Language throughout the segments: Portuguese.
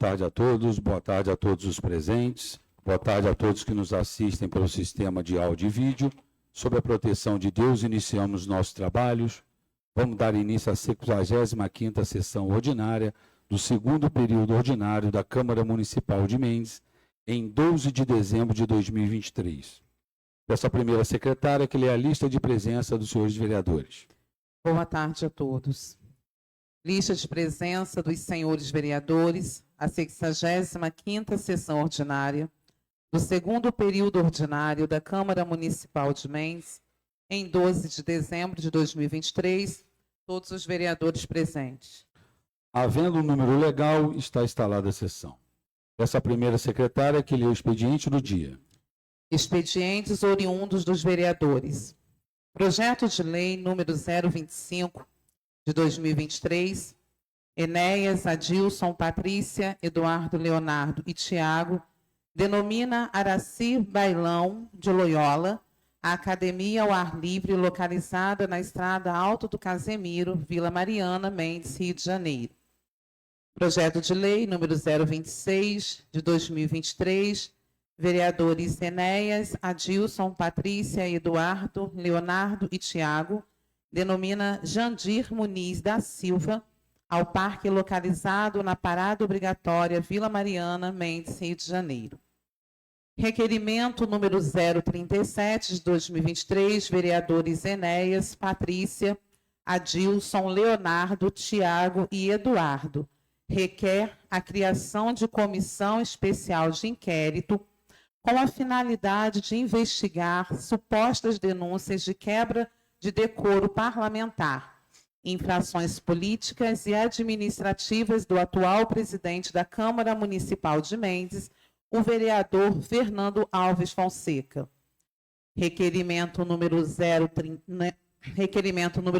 tarde a todos, boa tarde a todos os presentes, boa tarde a todos que nos assistem pelo sistema de áudio e vídeo. Sob a proteção de Deus, iniciamos nossos trabalhos. Vamos dar início à 55ª sessão ordinária do segundo período ordinário da Câmara Municipal de Mendes, em 12 de dezembro de 2023. Peço à primeira secretária que lê a lista de presença dos senhores vereadores. Boa tarde a todos. Lista de presença dos senhores vereadores, a 55ª sessão ordinária do segundo período ordinário da Câmara Municipal de Mendes, em 12 de dezembro de 2023, todos os vereadores presentes. Havendo um número legal, está instalada a sessão. Peço à primeira secretária que lê o expediente do dia. Expedientes oriundos dos vereadores. Projeto de lei número 025 de 2023, Enéas, Adilson, Patrícia, Eduardo, Leonardo e Tiago, denomina Araci Bailão de Loyola, a Academia ao Ar Livre localizada na Estrada Alto do Casemiro, Vila Mariana, Mendes, Rio de Janeiro. Projeto de lei número 026 de 2023, vereadores Enéas, Adilson, Patrícia, Eduardo, Leonardo e Tiago, denomina Jandir Muniz da Silva, ao parque localizado na Parada Obrigatória Vila Mariana, Mendes, Rio de Janeiro. Requerimento número 037 de 2023, vereadores Enéas, Patrícia, Adilson, Leonardo, Tiago e Eduardo, requer a criação de comissão especial de inquérito com a finalidade de investigar supostas denúncias de quebra de decoro parlamentar, infrações políticas e administrativas do atual presidente da Câmara Municipal de Mendes, o vereador Fernando Alves Fonseca. Requerimento número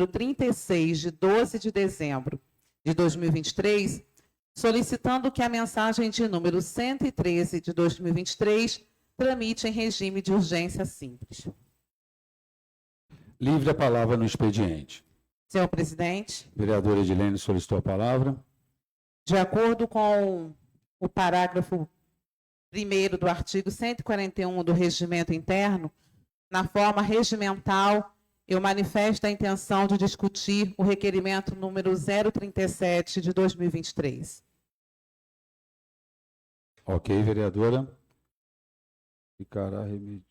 36, de 12 de dezembro de 2023, solicitando que a mensagem de número 113 de 2023 tramite em regime de urgência simples. Livre a palavra no expediente. Senhor presidente, Vereadora Edilene solicitou a palavra. de acordo com o parágrafo 1º do artigo 141 do Regimento Interno, na forma regimental, eu manifesto a intenção de discutir o requerimento número 037 de 2023. Ok, vereadora. Ficará remetido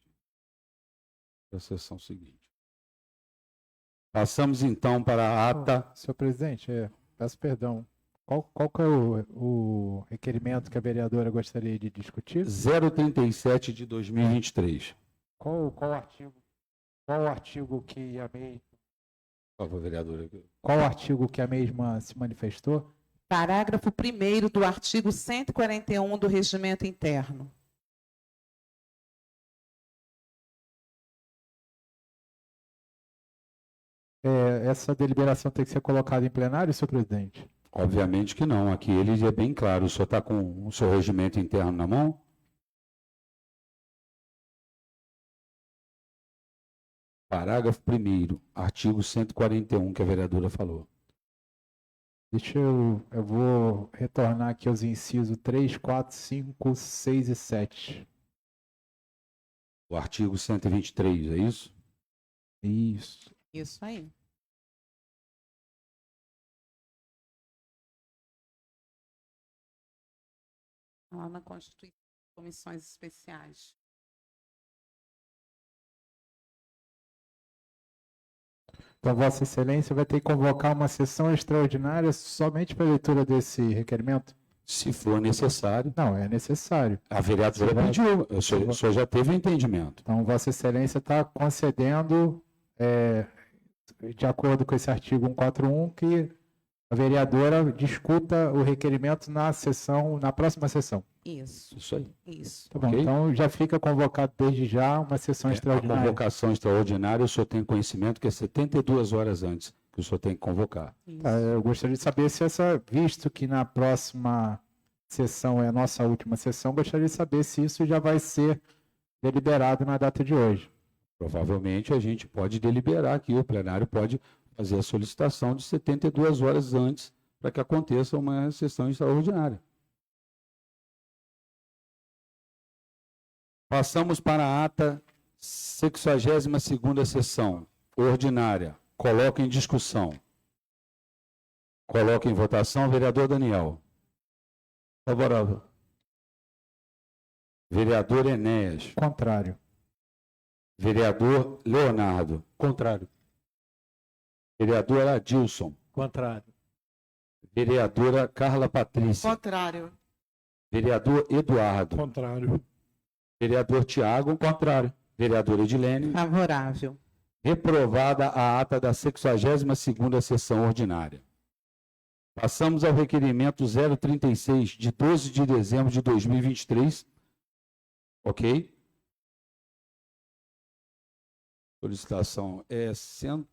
para a sessão seguinte. Passamos então para a ata. Senhor presidente, peço perdão. Qual que é o requerimento que a vereadora gostaria de discutir? 037 de 2023. Qual artigo que a Por favor, vereadora. qual artigo que a mesma se manifestou? Parágrafo 1º do artigo 141 do Regimento Interno. Essa deliberação tem que ser colocada em plenário, senhor presidente? Obviamente que não. Aqui ele é bem claro. O senhor está com o seu regimento interno na mão? Parágrafo 1º, artigo 141, que a vereadora falou. Eu vou retornar aqui aos incisos 3, 4, 5, 6 e 7. O artigo 123, é isso? Isso. Isso aí. Lá na Constituição, comissões especiais. Então, Vossa Excelência vai ter que convocar uma sessão extraordinária somente para a leitura desse requerimento? Se for necessário. Não, é necessário. A vereadora pediu. O senhor já teve o entendimento. Então, Vossa Excelência está concedendo, de acordo com esse artigo 141, que a vereadora discuta o requerimento na próxima sessão. Isso. Isso aí. Isso. Tá bom, Ok. então já fica convocado desde já uma sessão A extraordinária. convocação extraordinária, o senhor tem conhecimento que é 72 horas antes que o senhor tem que convocar. Isso. Tá, eu gostaria de saber se visto que na próxima sessão é a nossa última sessão, gostaria de saber se isso já vai ser deliberado na data de hoje. Provavelmente a gente pode deliberar aqui, o plenário pode fazer a solicitação de 72 horas antes para que aconteça uma sessão extraordinária. Passamos para a ata 62ª sessão ordinária. Coloco em discussão. Coloco em votação. Vereador Daniel. Favorável. Vereador Enéas. Contrário. Vereador Leonardo. Contrário. Vereador Adilson. Contrário. Vereadora Carla Patrícia. Contrário. Vereador Eduardo. Contrário. Vereador Tiago. Contrário. Vereador Edilene. Favorável. Reprovada a ata da 62ª sessão ordinária. Passamos ao requerimento 036, de 12 de dezembro de 2023. Ok? Solicitação é 100...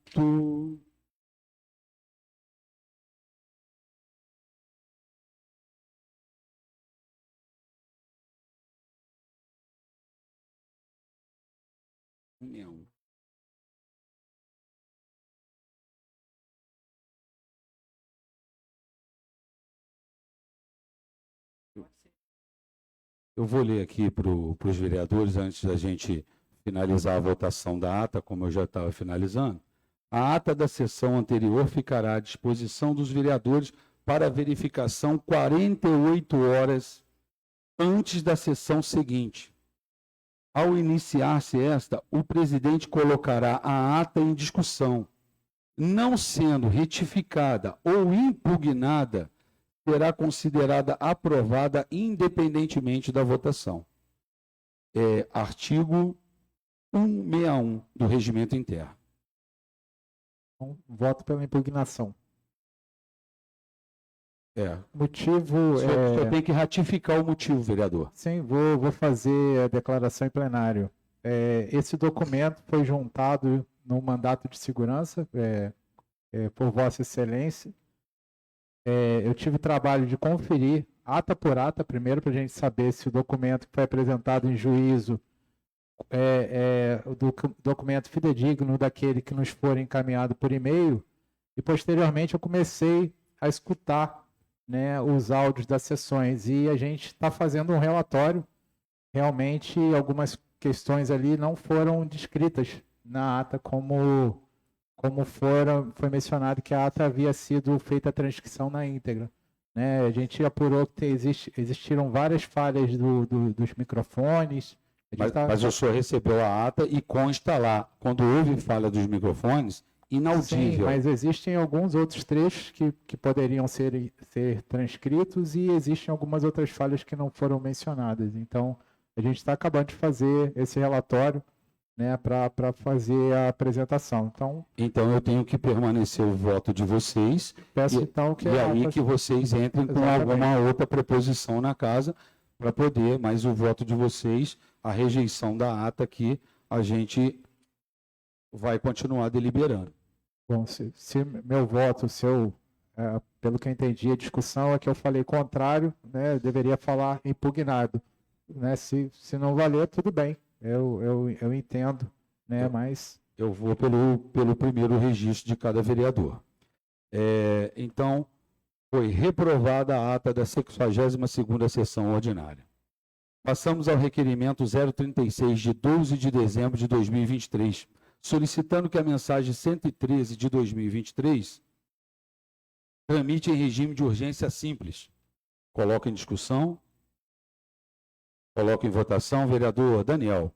União. Eu vou ler aqui para os vereadores, antes da gente finalizar a votação da ata, como eu já estava finalizando. A ata da sessão anterior ficará à disposição dos vereadores para verificação 48 horas antes da sessão seguinte. Ao iniciar-se esta, o presidente colocará a ata em discussão. Não sendo retificada ou impugnada, será considerada aprovada independentemente da votação. Artigo 161 do Regimento Interno. Então, voto pela impugnação. O Motivo senhor tem que ratificar o motivo, vereador. Sim, vou fazer a declaração em plenário. Esse documento foi juntado no mandato de segurança por Vossa Excelência. Eu tive o trabalho de conferir ata por ata, primeiro, para a gente saber se o documento que foi apresentado em juízo é o documento fidedigno daquele que nos for encaminhado por e-mail. E, posteriormente, eu comecei a escutar, né, os áudios das sessões, e a gente está fazendo um relatório. Realmente, algumas questões ali não foram descritas na ata, como foi mencionado que a ata havia sido feita a transcrição na íntegra, né? A gente apurou que existiram várias falhas dos microfones. Mas o senhor recebeu a ata e consta lá, quando houve falha dos microfones, inaudível. Sim, mas existem alguns outros trechos que poderiam ser transcritos, e existem algumas outras falhas que não foram mencionadas. Então, a gente está acabando de fazer esse relatório, né, para fazer a apresentação. Então, eu tenho que permanecer o voto de vocês, Peço e, então que e aí que vocês entrem com alguma outra proposição na casa, para poder, mas o voto de vocês, a rejeição da ata aqui, a gente vai continuar deliberando. Bom, se meu voto, pelo que eu entendi, a discussão é que eu falei contrário, né, eu deveria falar impugnado, né, se não valer, tudo bem, eu entendo, né, mas... Eu vou pelo primeiro registro de cada vereador. Então, foi reprovada a ata da 62ª sessão ordinária. Passamos ao requerimento 036, de 12 de dezembro de 2023, solicitando que a mensagem 113 de 2023 tramite em regime de urgência simples. Coloco em discussão. Coloco em votação. Vereador Daniel.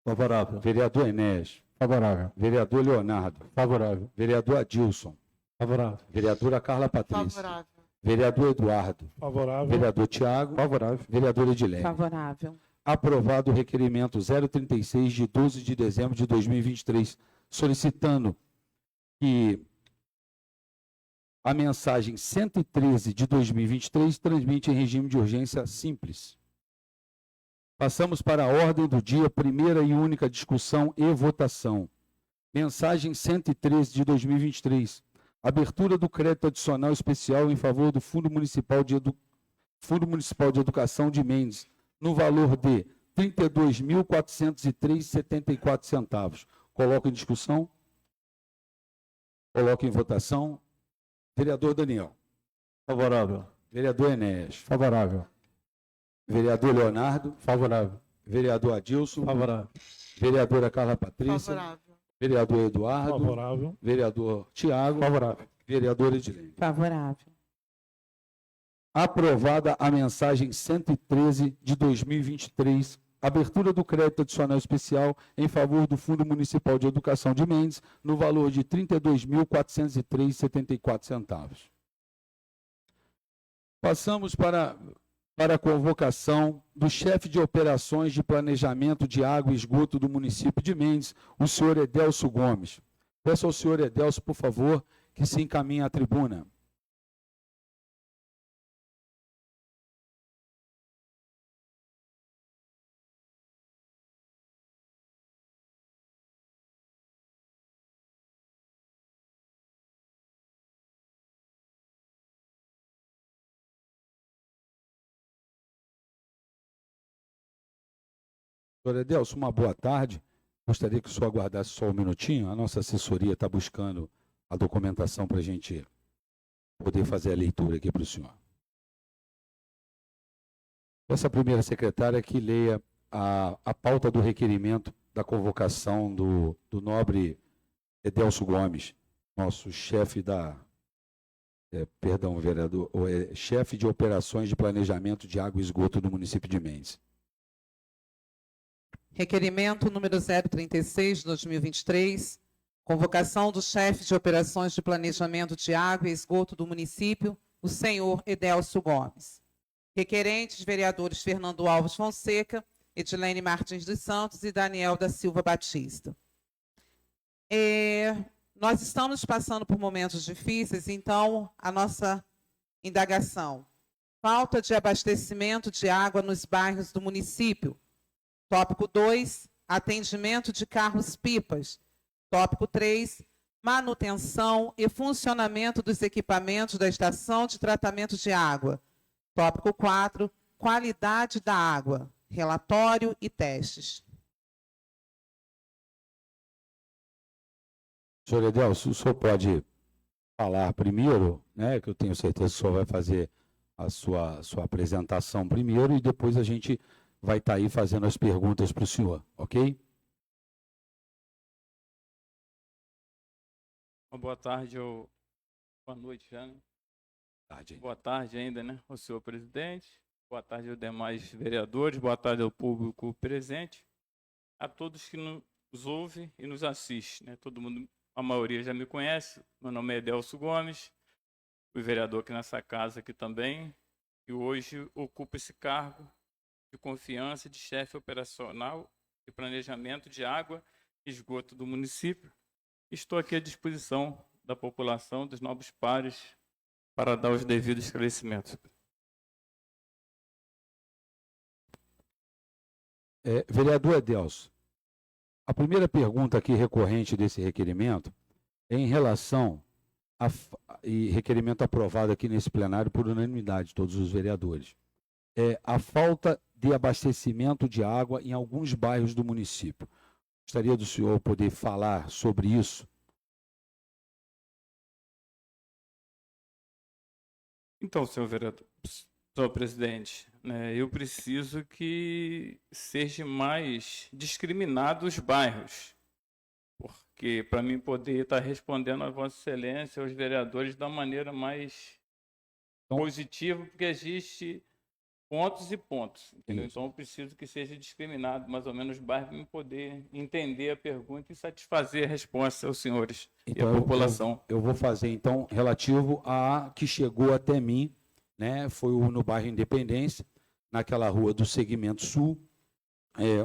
Favorável. Vereador Enéas. Favorável. Vereador Leonardo. Favorável. Vereador Adilson. Favorável. Vereadora Carla Patrícia. Favorável. Vereador Eduardo. Favorável. Vereador Tiago. Favorável. Vereador Edilene. Favorável. Aprovado o requerimento 036, de 12 de dezembro de 2023, solicitando que a mensagem 113 de 2023 transmite em regime de urgência simples. Passamos para a ordem do dia, primeira e única discussão e votação. Mensagem 113 de 2023. Abertura do crédito adicional especial em favor do Fundo Municipal de Educação de Mendes, no valor de R$ 32.403,74. Coloco em discussão. Coloco em votação. Vereador Daniel. Favorável. Vereador Enéas. Favorável. Vereador Leonardo. Favorável. Vereador Adilson. Favorável. Vereadora Carla Patrícia. Favorável. Vereador Eduardo. Favorável. Vereador Tiago. Favorável. Vereadora Edilene. Favorável. Aprovada a mensagem 113 de 2023, abertura do crédito adicional especial em favor do Fundo Municipal de Educação de Mendes, no valor de R$ 32.403,74. Passamos para a convocação do chefe de operações de planejamento de água e esgoto do município de Mendes, o senhor Edelso Gomes. Peço ao senhor Edelso, por favor, que se encaminhe à tribuna. Senhor Edelso, uma boa tarde. Gostaria que o senhor aguardasse só um minutinho. A nossa assessoria está buscando a documentação para a gente poder fazer a leitura aqui para o senhor. Essa primeira secretária que leia a pauta do requerimento da convocação do nobre Edelso Gomes, nosso chefe vereador, chefe de operações de planejamento de água e esgoto do município de Mendes. Requerimento número 036, de 2023, convocação do chefe de operações de planejamento de água e esgoto do município, o senhor Edelso Gomes. Requerentes, vereadores Fernando Alves Fonseca, Edilene Martins dos Santos e Daniel da Silva Batista. Nós estamos passando por momentos difíceis, então a nossa indagação. Falta de abastecimento de água nos bairros do município. Tópico 2, atendimento de carros-pipas. Tópico 3, manutenção e funcionamento dos equipamentos da estação de tratamento de água. Tópico 4, qualidade da água, relatório e testes. Senhor Edelso, o senhor pode falar primeiro, né, que eu tenho certeza que o senhor vai fazer a sua apresentação primeiro e depois a gente vai estar aí fazendo as perguntas para o senhor, ok? Uma boa tarde ou boa noite já, né? Boa tarde ainda, né, ao senhor presidente. Boa tarde aos demais vereadores. Boa tarde ao público presente. A todos que nos ouvem e nos assistem, né? Todo mundo, a maioria já me conhece. Meu nome é Edelso Gomes. Fui vereador aqui nessa casa aqui também. E hoje ocupo esse cargo de confiança de chefe operacional de planejamento de água e esgoto do município. Estou aqui à disposição da população, dos novos pares, para dar os devidos esclarecimentos. Vereador Edelso, a primeira pergunta aqui recorrente desse requerimento é em relação e requerimento aprovado aqui nesse plenário por unanimidade de todos os vereadores. A falta de abastecimento de água em alguns bairros do município. Gostaria do senhor poder falar sobre isso? Então, senhor vereador, senhor presidente, né, eu preciso que seja mais discriminado os bairros, porque para mim poder estar respondendo a Vossa Excelência, aos vereadores, da maneira mais positiva, porque existe pontos e pontos, entendeu? Então eu preciso que seja discriminado mais ou menos o bairro para eu poder entender a pergunta e satisfazer a resposta aos senhores e à população. Eu vou fazer então relativo a que chegou até mim, né? Foi no bairro Independência, naquela rua do Segmento Sul,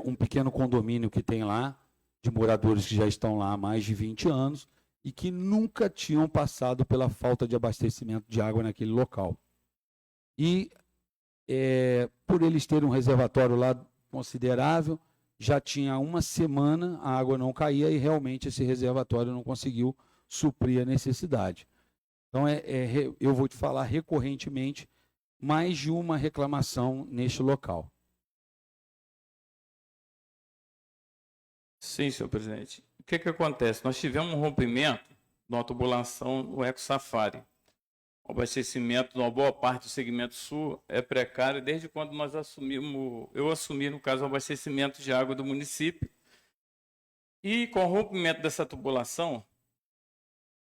um pequeno condomínio que tem lá, de moradores que já estão lá há mais de 20 anos e que nunca tinham passado pela falta de abastecimento de água naquele local. E por eles terem um reservatório lá considerável, já tinha uma semana, a água não caía e realmente esse reservatório não conseguiu suprir a necessidade. Então, eu vou te falar recorrentemente mais de uma reclamação neste local. Sim, senhor presidente. O que acontece? Nós tivemos um rompimento de uma tubulação no Eco Safari, O abastecimento de uma boa parte do segmento sul é precário desde quando eu assumi, no caso, o abastecimento de água do município. E com o rompimento dessa tubulação,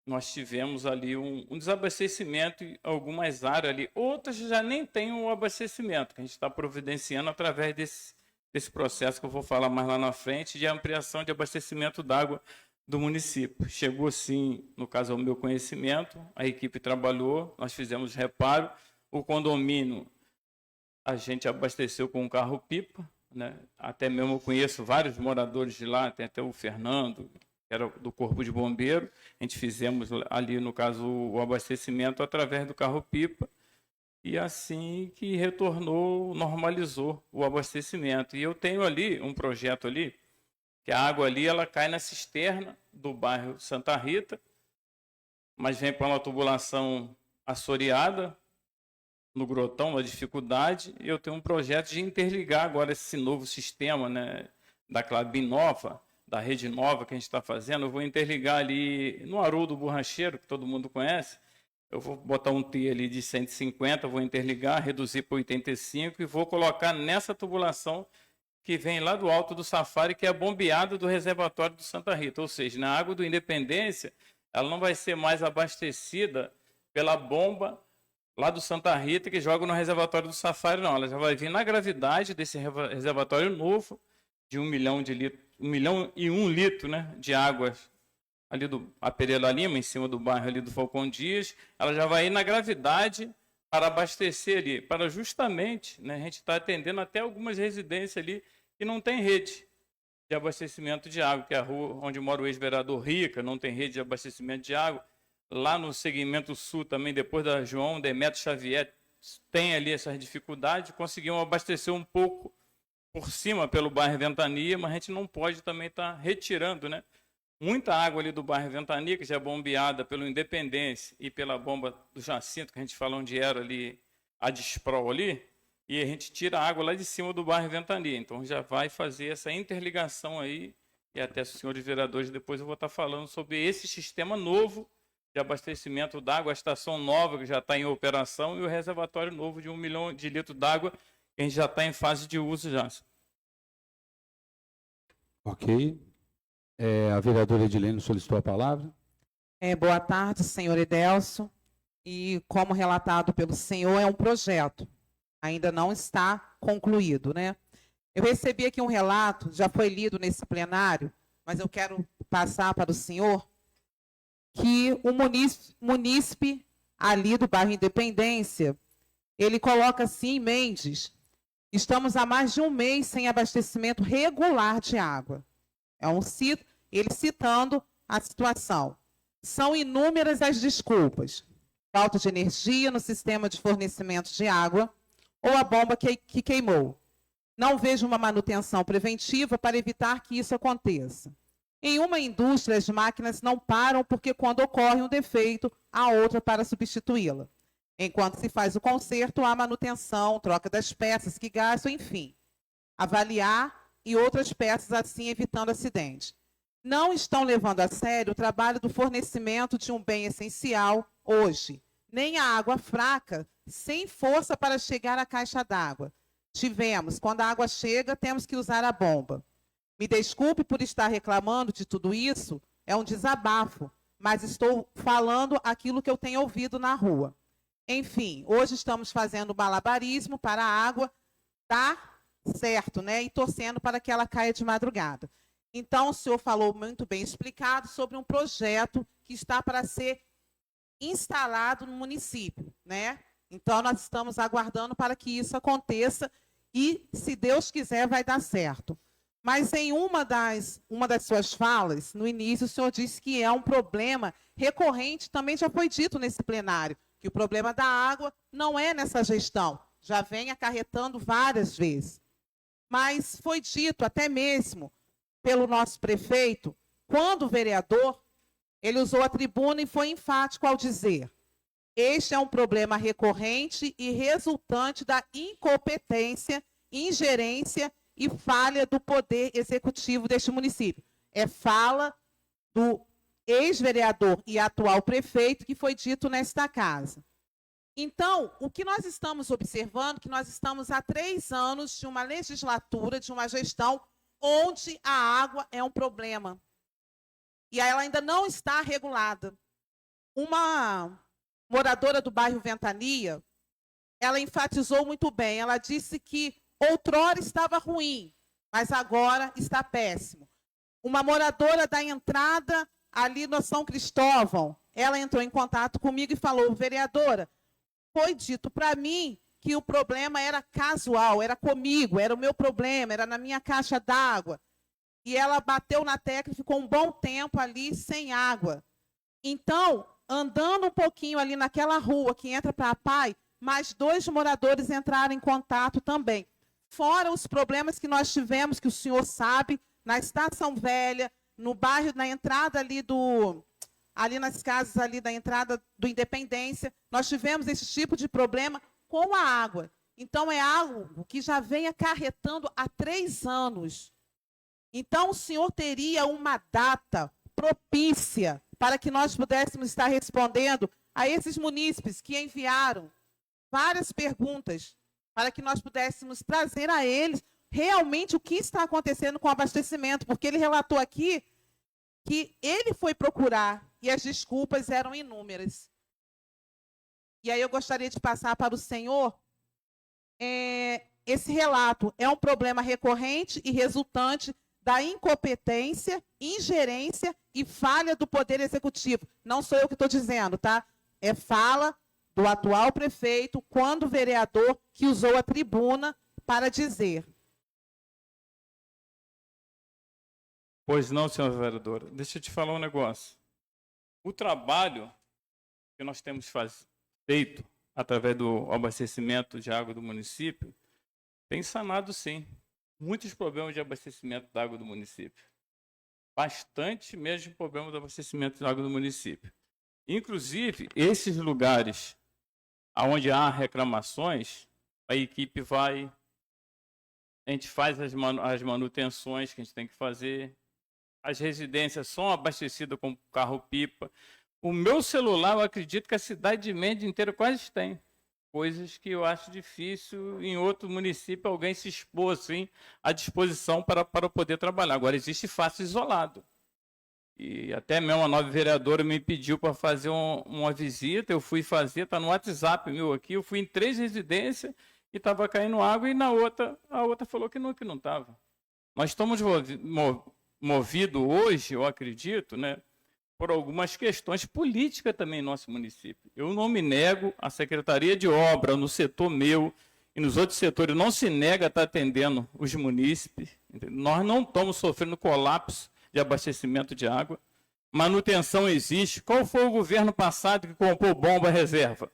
nós tivemos ali um desabastecimento em algumas áreas ali. Outras já nem têm o abastecimento, que a gente está providenciando através desse processo que eu vou falar mais lá na frente, de ampliação de abastecimento d'água do município. Chegou sim, no caso, ao meu conhecimento, a equipe trabalhou, nós fizemos reparo, o condomínio a gente abasteceu com um carro-pipa, né? Até mesmo eu conheço vários moradores de lá, tem até o Fernando, que era do Corpo de Bombeiro, a gente fizemos ali, no caso, o abastecimento através do carro-pipa, e assim que retornou, normalizou o abastecimento. E eu tenho ali um projeto ali, que a água ali ela cai na cisterna do bairro Santa Rita, mas vem para uma tubulação assoreada no Grotão, uma dificuldade, e eu tenho um projeto de interligar agora esse novo sistema, né, da Clabin Nova, da Rede Nova que a gente está fazendo. Eu vou interligar ali no Haroldo Borracheiro, que todo mundo conhece, eu vou botar um T ali de 150, vou interligar, reduzir para 85 e vou colocar nessa tubulação que vem lá do alto do Safari, que é a bombeada do reservatório do Santa Rita. Ou seja, na água do Independência, ela não vai ser mais abastecida pela bomba lá do Santa Rita, que joga no reservatório do Safari, não. Ela já vai vir na gravidade desse reservatório novo, de 1 milhão de litros, 1 milhão e 1 litro, né, de água ali do Aperela Lima, em cima do bairro ali do Falcão Dias. Ela já vai ir na gravidade para abastecer ali, para justamente, né, a gente está atendendo até algumas residências ali que não tem rede de abastecimento de água, que é a rua onde mora o ex-vereador Rica, não tem rede de abastecimento de água. Lá no segmento sul também, depois da João Demetrio Xavier, tem ali essas dificuldades, conseguimos abastecer um pouco por cima pelo bairro Ventania, mas a gente não pode também estar retirando, né, muita água ali do bairro Ventania, que já é bombeada pelo Independência e pela bomba do Jacinto, que a gente fala onde era ali, a Desprol ali, e a gente tira a água lá de cima do bairro Ventania. Então já vai fazer essa interligação aí, e até os senhores vereadores depois eu vou estar falando sobre esse sistema novo de abastecimento d'água, a estação nova que já está em operação e o reservatório novo de 1 milhão de litros d'água que a gente já está em fase de uso já. Ok. A vereadora Edilene solicitou a palavra. Boa tarde, senhor Edelso. E como relatado pelo senhor, é um projeto. Ainda não está concluído, né? Eu recebi aqui um relato, já foi lido nesse plenário, mas eu quero passar para o senhor, que o munícipe ali do bairro Independência, ele coloca assim em Mendes: estamos há mais de um mês sem abastecimento regular de água. Ele citando a situação. São inúmeras as desculpas. Falta de energia no sistema de fornecimento de água ou a bomba que queimou. Não vejo uma manutenção preventiva para evitar que isso aconteça. Em uma indústria, as máquinas não param porque quando ocorre um defeito, há outra para substituí-la. Enquanto se faz o conserto, há manutenção, troca das peças que gastam, enfim. Avaliar e outras peças assim evitando acidente. Não estão levando a sério o trabalho do fornecimento de um bem essencial hoje, nem a água fraca, sem força para chegar à caixa d'água. Quando a água chega, temos que usar a bomba. Me desculpe por estar reclamando de tudo isso, é um desabafo, mas estou falando aquilo que eu tenho ouvido na rua. Enfim, hoje estamos fazendo malabarismo para a água dar certo, né? E torcendo para que ela caia de madrugada. Então, o senhor falou muito bem explicado sobre um projeto que está para ser instalado no município, né? Então, nós estamos aguardando para que isso aconteça e, se Deus quiser, vai dar certo. Mas em uma das suas falas, no início, o senhor disse que é um problema recorrente, também já foi dito nesse plenário, que o problema da água não é nessa gestão, já vem acarretando várias vezes. Mas foi dito até mesmo pelo nosso prefeito, quando o vereador, ele usou a tribuna e foi enfático ao dizer: este é um problema recorrente e resultante da incompetência, ingerência e falha do poder executivo deste município. É fala do ex-vereador e atual prefeito que foi dito nesta casa. Então, o que nós estamos observando, que nós estamos há 3 anos de uma legislatura, de uma gestão, onde a água é um problema. E ela ainda não está regulada. Uma moradora do bairro Ventania, ela enfatizou muito bem. Ela disse que outrora estava ruim, mas agora está péssimo. Uma moradora da entrada ali no São Cristóvão, ela entrou em contato comigo e falou: vereadora, foi dito para mim que o problema era casual, era comigo, era o meu problema, era na minha caixa d'água. E ela bateu na tecla e ficou um bom tempo ali sem água. Então, andando um pouquinho ali naquela rua que entra para a PAI, mais 2 moradores entraram em contato também. Fora os problemas que nós tivemos, que o senhor sabe, na Estação Velha, no bairro, na entrada ali nas casas ali da entrada do Independência, nós tivemos esse tipo de problema com a água. Então, é algo que já vem acarretando há 3 anos. Então, o senhor teria uma data propícia para que nós pudéssemos estar respondendo a esses munícipes que enviaram várias perguntas, para que nós pudéssemos trazer a eles realmente o que está acontecendo com o abastecimento, porque ele relatou aqui que ele foi procurar e as desculpas eram inúmeras. E aí eu gostaria de passar para o senhor esse relato. É um problema recorrente e resultante da incompetência, ingerência e falha do Poder Executivo. Não sou eu que estou dizendo, tá? É fala do atual prefeito, quando vereador, que usou a tribuna para dizer. Pois não, senhora vereadora. Deixa eu te falar um negócio. O trabalho que nós temos feito através do abastecimento de água do município tem sanado, sim, muitos problemas de abastecimento da água do município. Bastante mesmo problema do abastecimento de água do município. Inclusive, esses lugares onde há reclamações, a equipe vai, a gente faz as manutenções que a gente tem que fazer, as residências são abastecidas com carro-pipa. O meu celular, eu acredito que a cidade de Mendes inteira quase tem. Coisas que eu acho difícil em outro município alguém se expor assim, à disposição para poder trabalhar. Agora, existe fácil isolado. E até mesmo a nova vereadora me pediu para fazer uma visita, eu fui fazer, está no WhatsApp meu aqui, eu fui em 3 residências e estava caindo água, e na outra, a outra falou que não estava. Nós estamos movidos hoje, eu acredito, né, por algumas questões políticas também em nosso município. Eu não me nego, a Secretaria de Obra, no setor meu e nos outros setores, não se nega a estar atendendo os munícipes. Entendeu? Nós não estamos sofrendo colapso de abastecimento de água. Manutenção existe. Qual foi o governo passado que comprou bomba reserva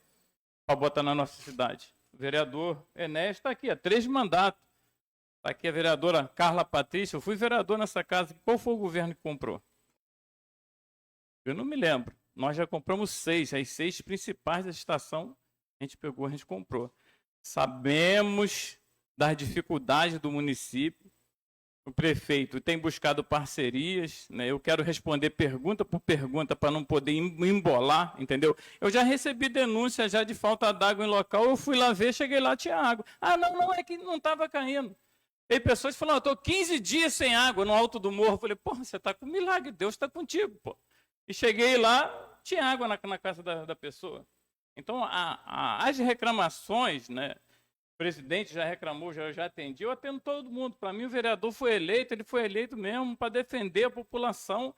para botar na nossa cidade? O vereador Enéas está aqui, há 3 mandatos. Está aqui a vereadora Carla Patrícia. Eu fui vereador nessa casa. Qual foi o governo que comprou? Eu não me lembro. Nós já compramos 6. As 6 principais da estação, a gente pegou, a gente comprou. Sabemos das dificuldades do município. O prefeito tem buscado parcerias, né? Eu quero responder pergunta por pergunta para não poder embolar, entendeu? Eu já recebi denúncia já de falta d'água em local, eu fui lá ver, cheguei lá, tinha água. Ah, não, é que não estava caindo. Tem pessoas que falam, eu estou 15 dias sem água no alto do morro. Eu falei, porra, você está com milagre, Deus está contigo, pô. E cheguei lá, tinha água na casa da pessoa. Então, as reclamações, né? O presidente já reclamou, já atendi, eu atendo todo mundo. Para mim, o vereador foi eleito, ele foi eleito mesmo para defender a população,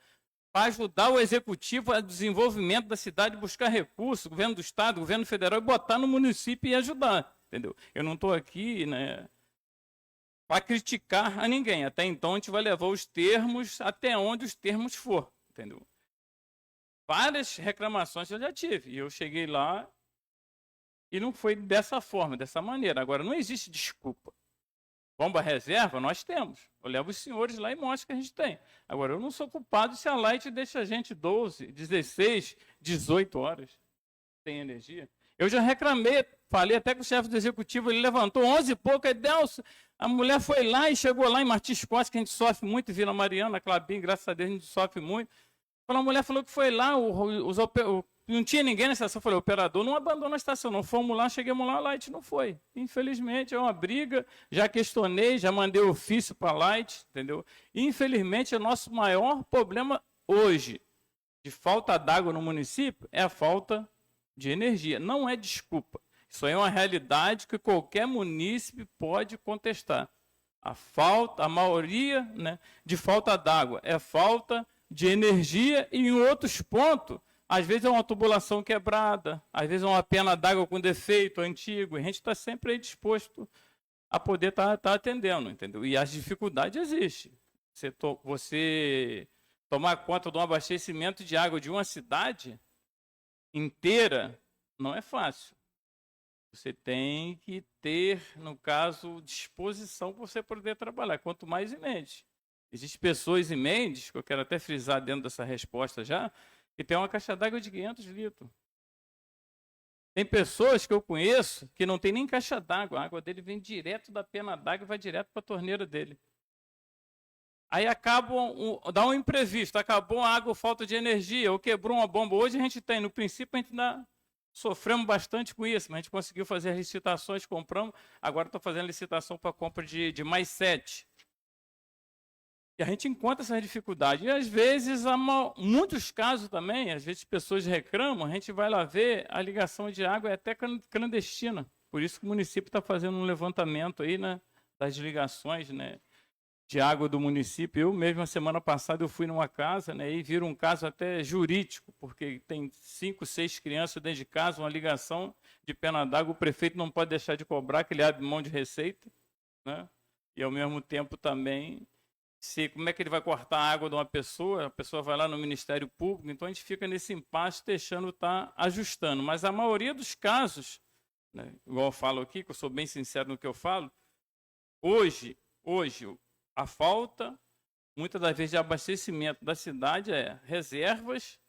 para ajudar o executivo a desenvolvimento da cidade, buscar recursos, governo do estado, governo federal, e botar no município e ajudar, entendeu? Eu não estou aqui, né, para criticar a ninguém. Até então, a gente vai levar os termos até onde os termos for, entendeu? Várias reclamações eu já tive, e eu cheguei lá e não foi dessa forma, dessa maneira. Agora, não existe desculpa. Bomba reserva, nós temos. Eu levo os senhores lá e mostro que a gente tem. Agora, eu não sou culpado se a Light deixa a gente 12, 16, 18 horas sem energia. Eu já reclamei, falei até com o chefe do executivo, ele levantou 11 e pouco, aí Delcio, a mulher foi lá e chegou lá em Martins Costa, que a gente sofre muito, Vila Mariana, Clabim, graças a Deus a gente sofre muito. A mulher falou que foi lá, o não tinha ninguém na estação. Eu falei, o operador não abandona a estação. Não fomos lá, chegamos lá, a Light não foi. Infelizmente, é uma briga. Já questionei, já mandei ofício para a Light, entendeu? E, infelizmente, o nosso maior problema hoje de falta d'água no município é a falta de energia. Não é desculpa. Isso aí é uma realidade que qualquer munícipe pode contestar. A maioria, né, de falta d'água é falta de energia e, em outros pontos, às vezes é uma tubulação quebrada, às vezes é uma pena d'água com defeito antigo. A gente está sempre aí disposto a poder estar atendendo, entendeu? E as dificuldades existem. Você tomar conta de um abastecimento de água de uma cidade inteira não é fácil. Você tem que ter, no caso, disposição para você poder trabalhar. Quanto mais emendes. Existem pessoas emendes, que eu quero até frisar dentro dessa resposta já, que tem uma caixa d'água de 500 litros. Tem pessoas que eu conheço que não tem nem caixa d'água. A água dele vem direto da pena d'água e vai direto para a torneira dele. Aí dá um imprevisto, acabou a água, falta de energia, ou quebrou uma bomba. Hoje a gente tem, no princípio, a gente sofremos bastante com isso, mas a gente conseguiu fazer as licitações, compramos. Agora estou fazendo licitação para compra de mais 7. E a gente encontra essa dificuldade. E às vezes, muitos casos também, às vezes pessoas reclamam, a gente vai lá ver, a ligação de água é até clandestina. Por isso que o município está fazendo um levantamento aí, né, das ligações, né, de água do município. Eu mesmo, a semana passada, eu fui numa casa, né, e viram um caso até jurídico, porque tem 5, 6 crianças dentro de casa, uma ligação de pena d'água, o prefeito não pode deixar de cobrar, que ele abre mão de receita, né, e ao mesmo tempo também, como é que ele vai cortar a água de uma pessoa, a pessoa vai lá no Ministério Público, então a gente fica nesse impasse, deixando estar ajustando. Mas a maioria dos casos, né, igual eu falo aqui, que eu sou bem sincero no que eu falo, hoje a falta, muitas das vezes, de abastecimento da cidade é reservas,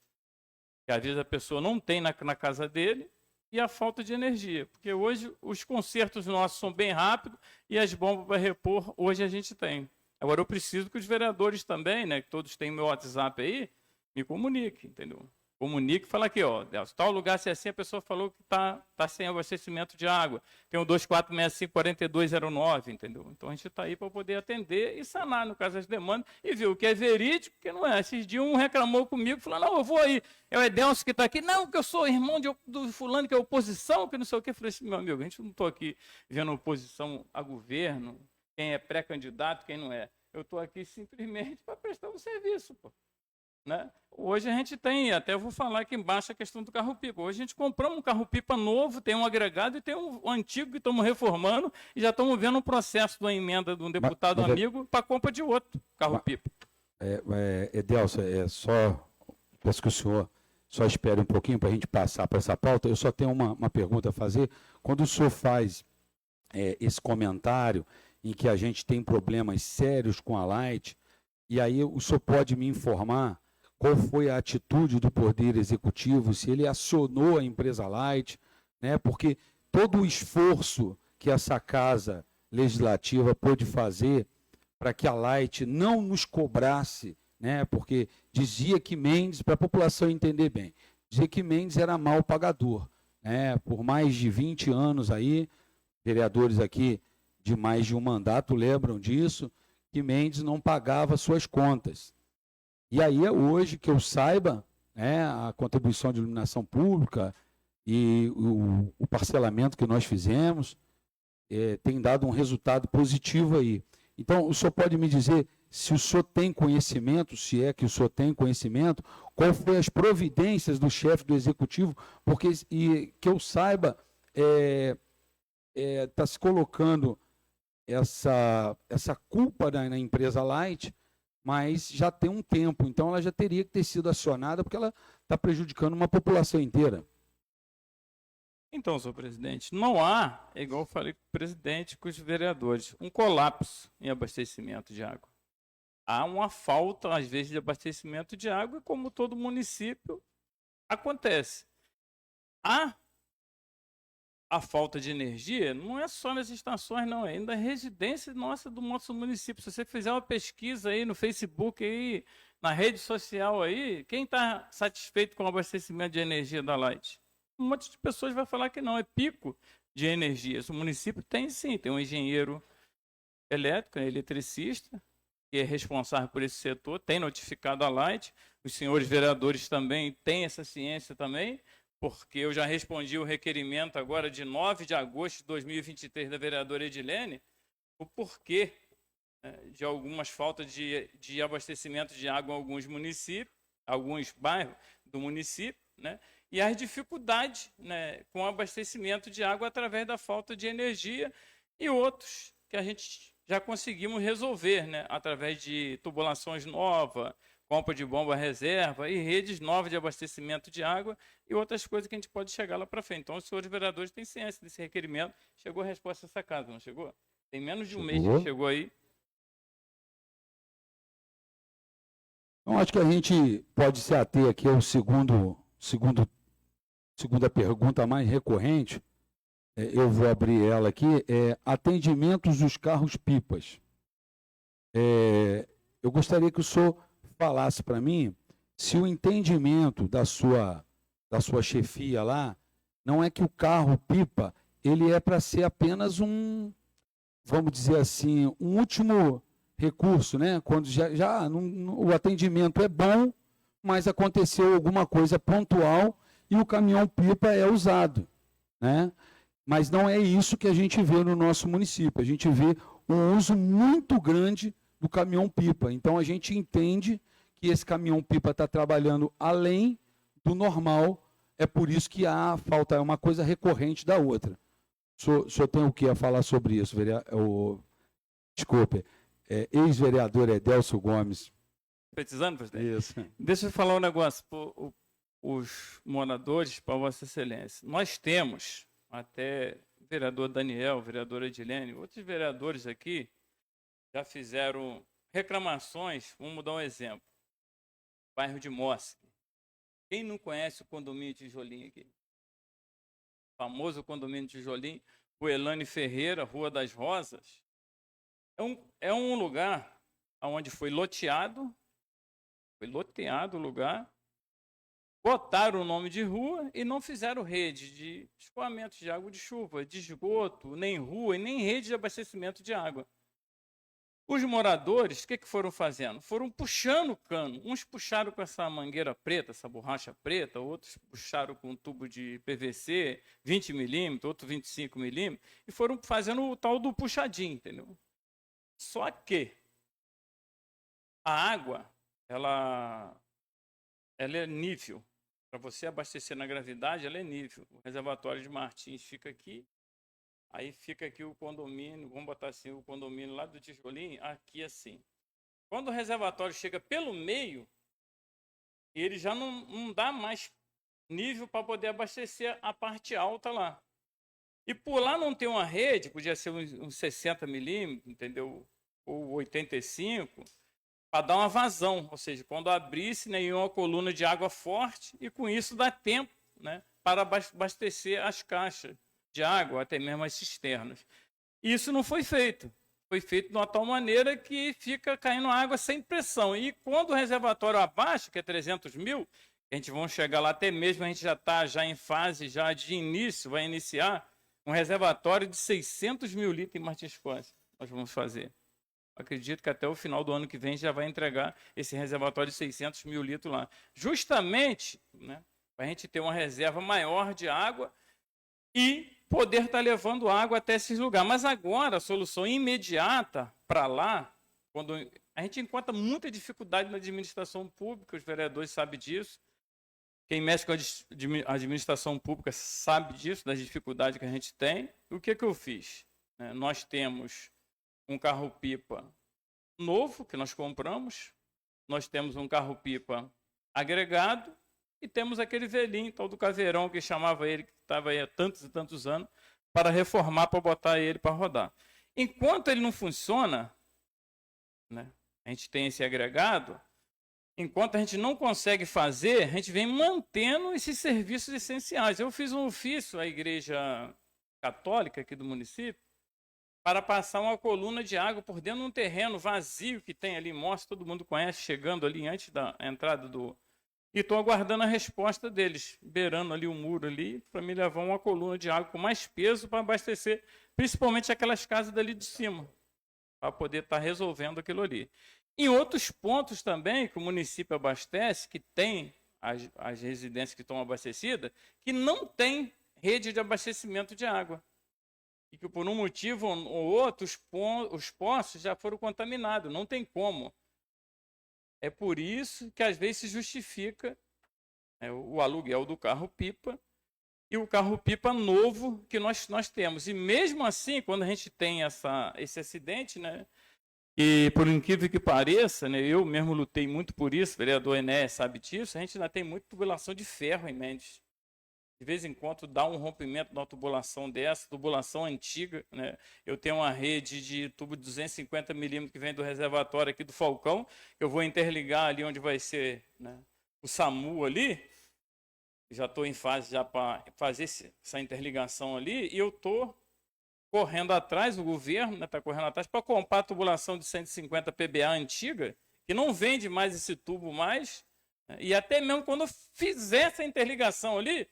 que às vezes a pessoa não tem na casa dele, e a falta de energia. Porque hoje os consertos nossos são bem rápidos e as bombas para repor, hoje a gente tem. Agora eu preciso que os vereadores também, né, que todos têm meu WhatsApp aí, me comuniquem, entendeu? Comunique e fala aqui, ó, tal lugar, se é assim, a pessoa falou que tá sem abastecimento de água. Tem o 2465-4209, entendeu? Então a gente está aí para poder atender e sanar, no caso, as demandas e ver o que é verídico, o que não é. Esses dias um reclamou comigo, falou, não, eu vou aí. É o Edelcio que está aqui, não, que eu sou irmão do fulano, que é oposição, que não sei o que. Eu falei assim, meu amigo, a gente não está aqui vendo oposição a governo, quem é pré-candidato, quem não é. Eu estou aqui simplesmente para prestar um serviço, pô. Né? Hoje a gente tem, até eu vou falar aqui embaixo a questão do carro-pipa. Hoje a gente comprou um carro-pipa novo, tem um agregado e tem um antigo que estamos reformando e já estamos vendo um processo de uma emenda de um deputado amigo para compra de outro carro-pipa. Edelcio, peço que o senhor só espere um pouquinho para a gente passar para essa pauta. Eu só tenho uma pergunta a fazer. Quando o senhor faz esse comentário em que a gente tem problemas sérios com a Light, e aí o senhor pode me informar qual foi a atitude do Poder Executivo, se ele acionou a empresa Light, né? Porque todo o esforço que essa Casa Legislativa pôde fazer para que a Light não nos cobrasse, né? Porque dizia que Mendes, para a população entender bem, dizia que Mendes era mal pagador, né? Por mais de 20 anos aí, vereadores aqui de mais de um mandato lembram disso, que Mendes não pagava suas contas. E aí é hoje que eu saiba, né, a contribuição de iluminação pública e o parcelamento que nós fizemos tem dado um resultado positivo aí. Então, o senhor pode me dizer se o senhor tem conhecimento, se é que o senhor tem conhecimento, qual foi as providências do chefe do Executivo, porque, e que eu saiba, está se colocando essa culpa na empresa Light, mas já tem um tempo, então ela já teria que ter sido acionada, porque ela está prejudicando uma população inteira. Então, senhor presidente, não há, igual eu falei com o presidente, com os vereadores, um colapso em abastecimento de água. Há uma falta, às vezes, de abastecimento de água, e como todo município, acontece. A falta de energia não é só nas estações, não, é ainda a residência nossa do nosso município. Se você fizer uma pesquisa aí no Facebook, aí, na rede social aí, quem está satisfeito com o abastecimento de energia da Light? Um monte de pessoas vai falar que não, é pico de energia. O município tem sim, tem um engenheiro elétrico, eletricista, que é responsável por esse setor, tem notificado a Light. Os senhores vereadores também têm essa ciência também, porque eu já respondi o requerimento agora de 9 de agosto de 2023 da vereadora Edilene, o porquê de algumas faltas de abastecimento de água em alguns municípios, alguns bairros do município, né? E as dificuldades, né, com o abastecimento de água através da falta de energia e outros que a gente já conseguimos resolver, né, através de tubulações novas, compra de bomba reserva e redes novas de abastecimento de água e outras coisas que a gente pode chegar lá para frente. Então, os senhores vereadores têm ciência desse requerimento. Chegou a resposta dessa casa, não chegou? Tem menos de um mês que chegou aí. Então, acho que a gente pode se ater aqui ao segunda pergunta mais recorrente. Eu vou abrir ela aqui. Atendimentos dos carros-pipas. Eu gostaria que o senhor falasse para mim se o entendimento da sua chefia lá não é que o carro-pipa ele é para ser apenas vamos dizer assim, um último recurso, né? Quando o atendimento é bom, mas aconteceu alguma coisa pontual e o caminhão-pipa é usado, né? Mas não é isso que a gente vê no nosso município. A gente vê um uso muito grande do caminhão-pipa. Então, a gente entende que esse caminhão-pipa está trabalhando além do normal. É por isso que a falta é uma coisa recorrente da outra. O senhor tem o que a falar sobre isso, desculpe, ex-vereador Edelcio Gomes. Petizando, presidente? Isso. Deixa eu falar um negócio para os moradores, para Vossa Excelência. Nós temos, até o vereador Daniel, vereadora Edilene, outros vereadores aqui já fizeram reclamações. Vamos dar um exemplo. Bairro de Mosque. Quem não conhece o condomínio Tijolinho aqui? O famoso condomínio Tijolinho, o Elane Ferreira, Rua das Rosas. É um lugar onde foi loteado o lugar, botaram o nome de rua e não fizeram rede de escoamento de água de chuva, de esgoto, nem rua e nem rede de abastecimento de água. Os moradores, o que foram fazendo? Foram puxando o cano. Uns puxaram com essa mangueira preta, essa borracha preta, outros puxaram com um tubo de PVC, 20 milímetros, outro 25 milímetros, e foram fazendo o tal do puxadinho, entendeu? Só que a água, ela é nível. Para você abastecer na gravidade, ela é nível. O reservatório de Martins fica aqui. Aí fica aqui o condomínio, vamos botar assim, o condomínio lá do Tijolinho, aqui assim. Quando o reservatório chega pelo meio, ele já não dá mais nível para poder abastecer a parte alta lá. E por lá não tem uma rede, podia ser uns 60 milímetros, entendeu? Ou 85, para dar uma vazão. Ou seja, quando abrisse, nenhuma coluna de água forte, e com isso dá tempo, né, para abastecer as caixas de água, até mesmo as cisternas. Isso não foi feito. Foi feito de uma tal maneira que fica caindo água sem pressão. E quando o reservatório abaixa, que é 300 mil, a gente vai chegar lá, até mesmo a gente já está em fase já de início, vai iniciar um reservatório de 600 mil litros em Martins Costa. Nós vamos fazer. Acredito que até o final do ano que vem já vai entregar esse reservatório de 600 mil litros lá. Justamente, né, para a gente ter uma reserva maior de água e poder estar levando água até esses lugares. Mas agora, a solução imediata para lá, quando a gente encontra muita dificuldade na administração pública, os vereadores sabem disso, quem mexe com a administração pública sabe disso, das dificuldades que a gente tem. O que eu fiz? Nós temos um carro-pipa novo, que nós compramos, nós temos um carro-pipa agregado, e temos aquele velhinho, tal do caveirão, que chamava ele, que estava aí há tantos e tantos anos, para reformar, para botar ele para rodar. Enquanto ele não funciona, né, a gente tem esse agregado, enquanto a gente não consegue fazer, a gente vem mantendo esses serviços essenciais. Eu fiz um ofício à Igreja Católica aqui do município, para passar uma coluna de água por dentro de um terreno vazio que tem ali, mostra, todo mundo conhece, chegando ali antes da entrada do... E estou aguardando a resposta deles, beirando ali o muro ali, para me levar uma coluna de água com mais peso para abastecer, principalmente aquelas casas dali de cima, para poder estar resolvendo aquilo ali. Em outros pontos também, que o município abastece, que tem as residências que estão abastecidas, que não tem rede de abastecimento de água. E que por um motivo ou outro, os poços já foram contaminados, não tem como. É por isso que às vezes se justifica o aluguel do carro-pipa e o carro-pipa novo que nós temos. E mesmo assim, quando a gente tem esse acidente, né, e por incrível que pareça, né, eu mesmo lutei muito por isso, o vereador Enéas sabe disso, a gente ainda tem muita tubulação de ferro em Mendes. De vez em quando dá um rompimento na tubulação dessa, tubulação antiga, né? Eu tenho uma rede de tubo de 250 milímetros que vem do reservatório aqui do Falcão, eu vou interligar ali onde vai ser, né, o SAMU ali, já estou em fase já para fazer essa interligação ali, e eu estou correndo atrás, o governo está correndo atrás para comprar a tubulação de 150 PBA antiga, que não vende mais esse tubo mais, né? E até mesmo quando eu fizer essa interligação ali,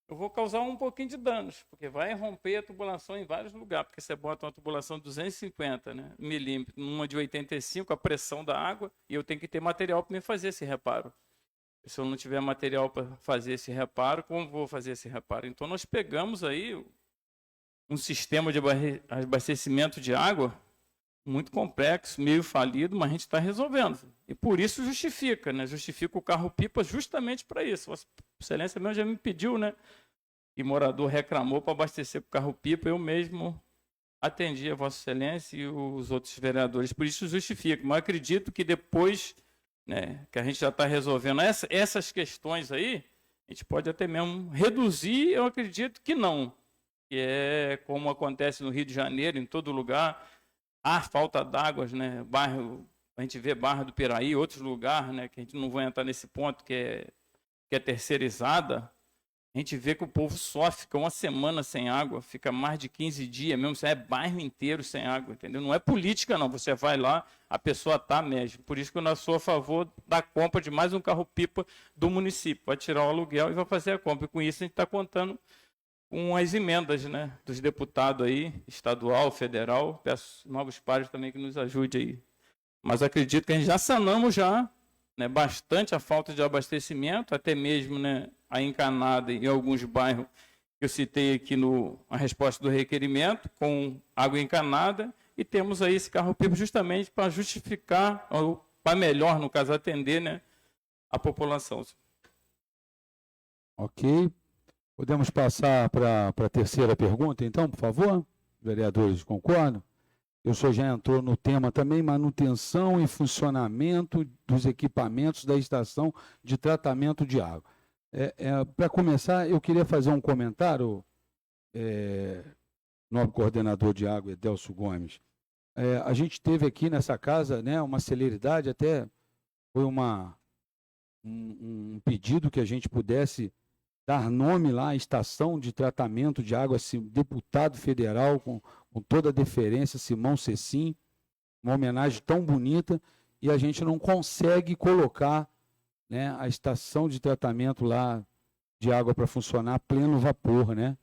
eu vou causar um pouquinho de danos, porque vai romper a tubulação em vários lugares, porque você bota uma tubulação de 250, né, milímetros, numa de 85, a pressão da água, e eu tenho que ter material para me fazer esse reparo. Se eu não tiver material para fazer esse reparo, como vou fazer esse reparo? Então, nós pegamos aí um sistema de abastecimento de água muito complexo, meio falido, mas a gente está resolvendo. E por isso justifica, né? Justifica o carro-pipa justamente para isso. Vossa Excelência mesmo já me pediu, né? E morador reclamou para abastecer com o carro-pipa, eu mesmo atendi a Vossa Excelência e os outros vereadores. Por isso justifica. Mas acredito que depois, né, que a gente já está resolvendo essas questões aí, a gente pode até mesmo reduzir, eu acredito que não. Que é como acontece no Rio de Janeiro, em todo lugar. Há falta d'água, né? A gente vê Barra do Piraí, outros lugares, né, que a gente não vai entrar nesse ponto, que é terceirizada. A gente vê que o povo sofre, fica uma semana sem água, fica mais de 15 dias, mesmo se é bairro inteiro sem água, entendeu? Não é política, não. Você vai lá, a pessoa está mesmo. Por isso que eu sou a favor da compra de mais um carro-pipa do município. Vai tirar o aluguel e vai fazer a compra. E com isso a gente está contando com as emendas, né, dos deputados aí, estadual, federal. Peço novos pares também que nos ajude aí. Mas acredito que a gente já sanamos né, bastante a falta de abastecimento, até mesmo, né, a encanada em alguns bairros que eu citei aqui a resposta do requerimento, com água encanada, e temos aí esse carro-pipa justamente para justificar, ou para melhor, no caso, atender, né, a população. Ok. Podemos passar para a terceira pergunta, então, por favor? Vereadores, concordam? O senhor já entrou no tema também, manutenção e funcionamento dos equipamentos da estação de tratamento de água. Para começar, eu queria fazer um comentário, nobre coordenador de água, Edelso Gomes. A gente teve aqui nessa casa, né, uma celeridade, até foi um pedido que a gente pudesse dar nome lá à estação de tratamento de água, deputado federal, com toda a deferência, Simão Cecim, uma homenagem tão bonita, e a gente não consegue colocar, né, a estação de tratamento lá de água para funcionar a pleno vapor, né?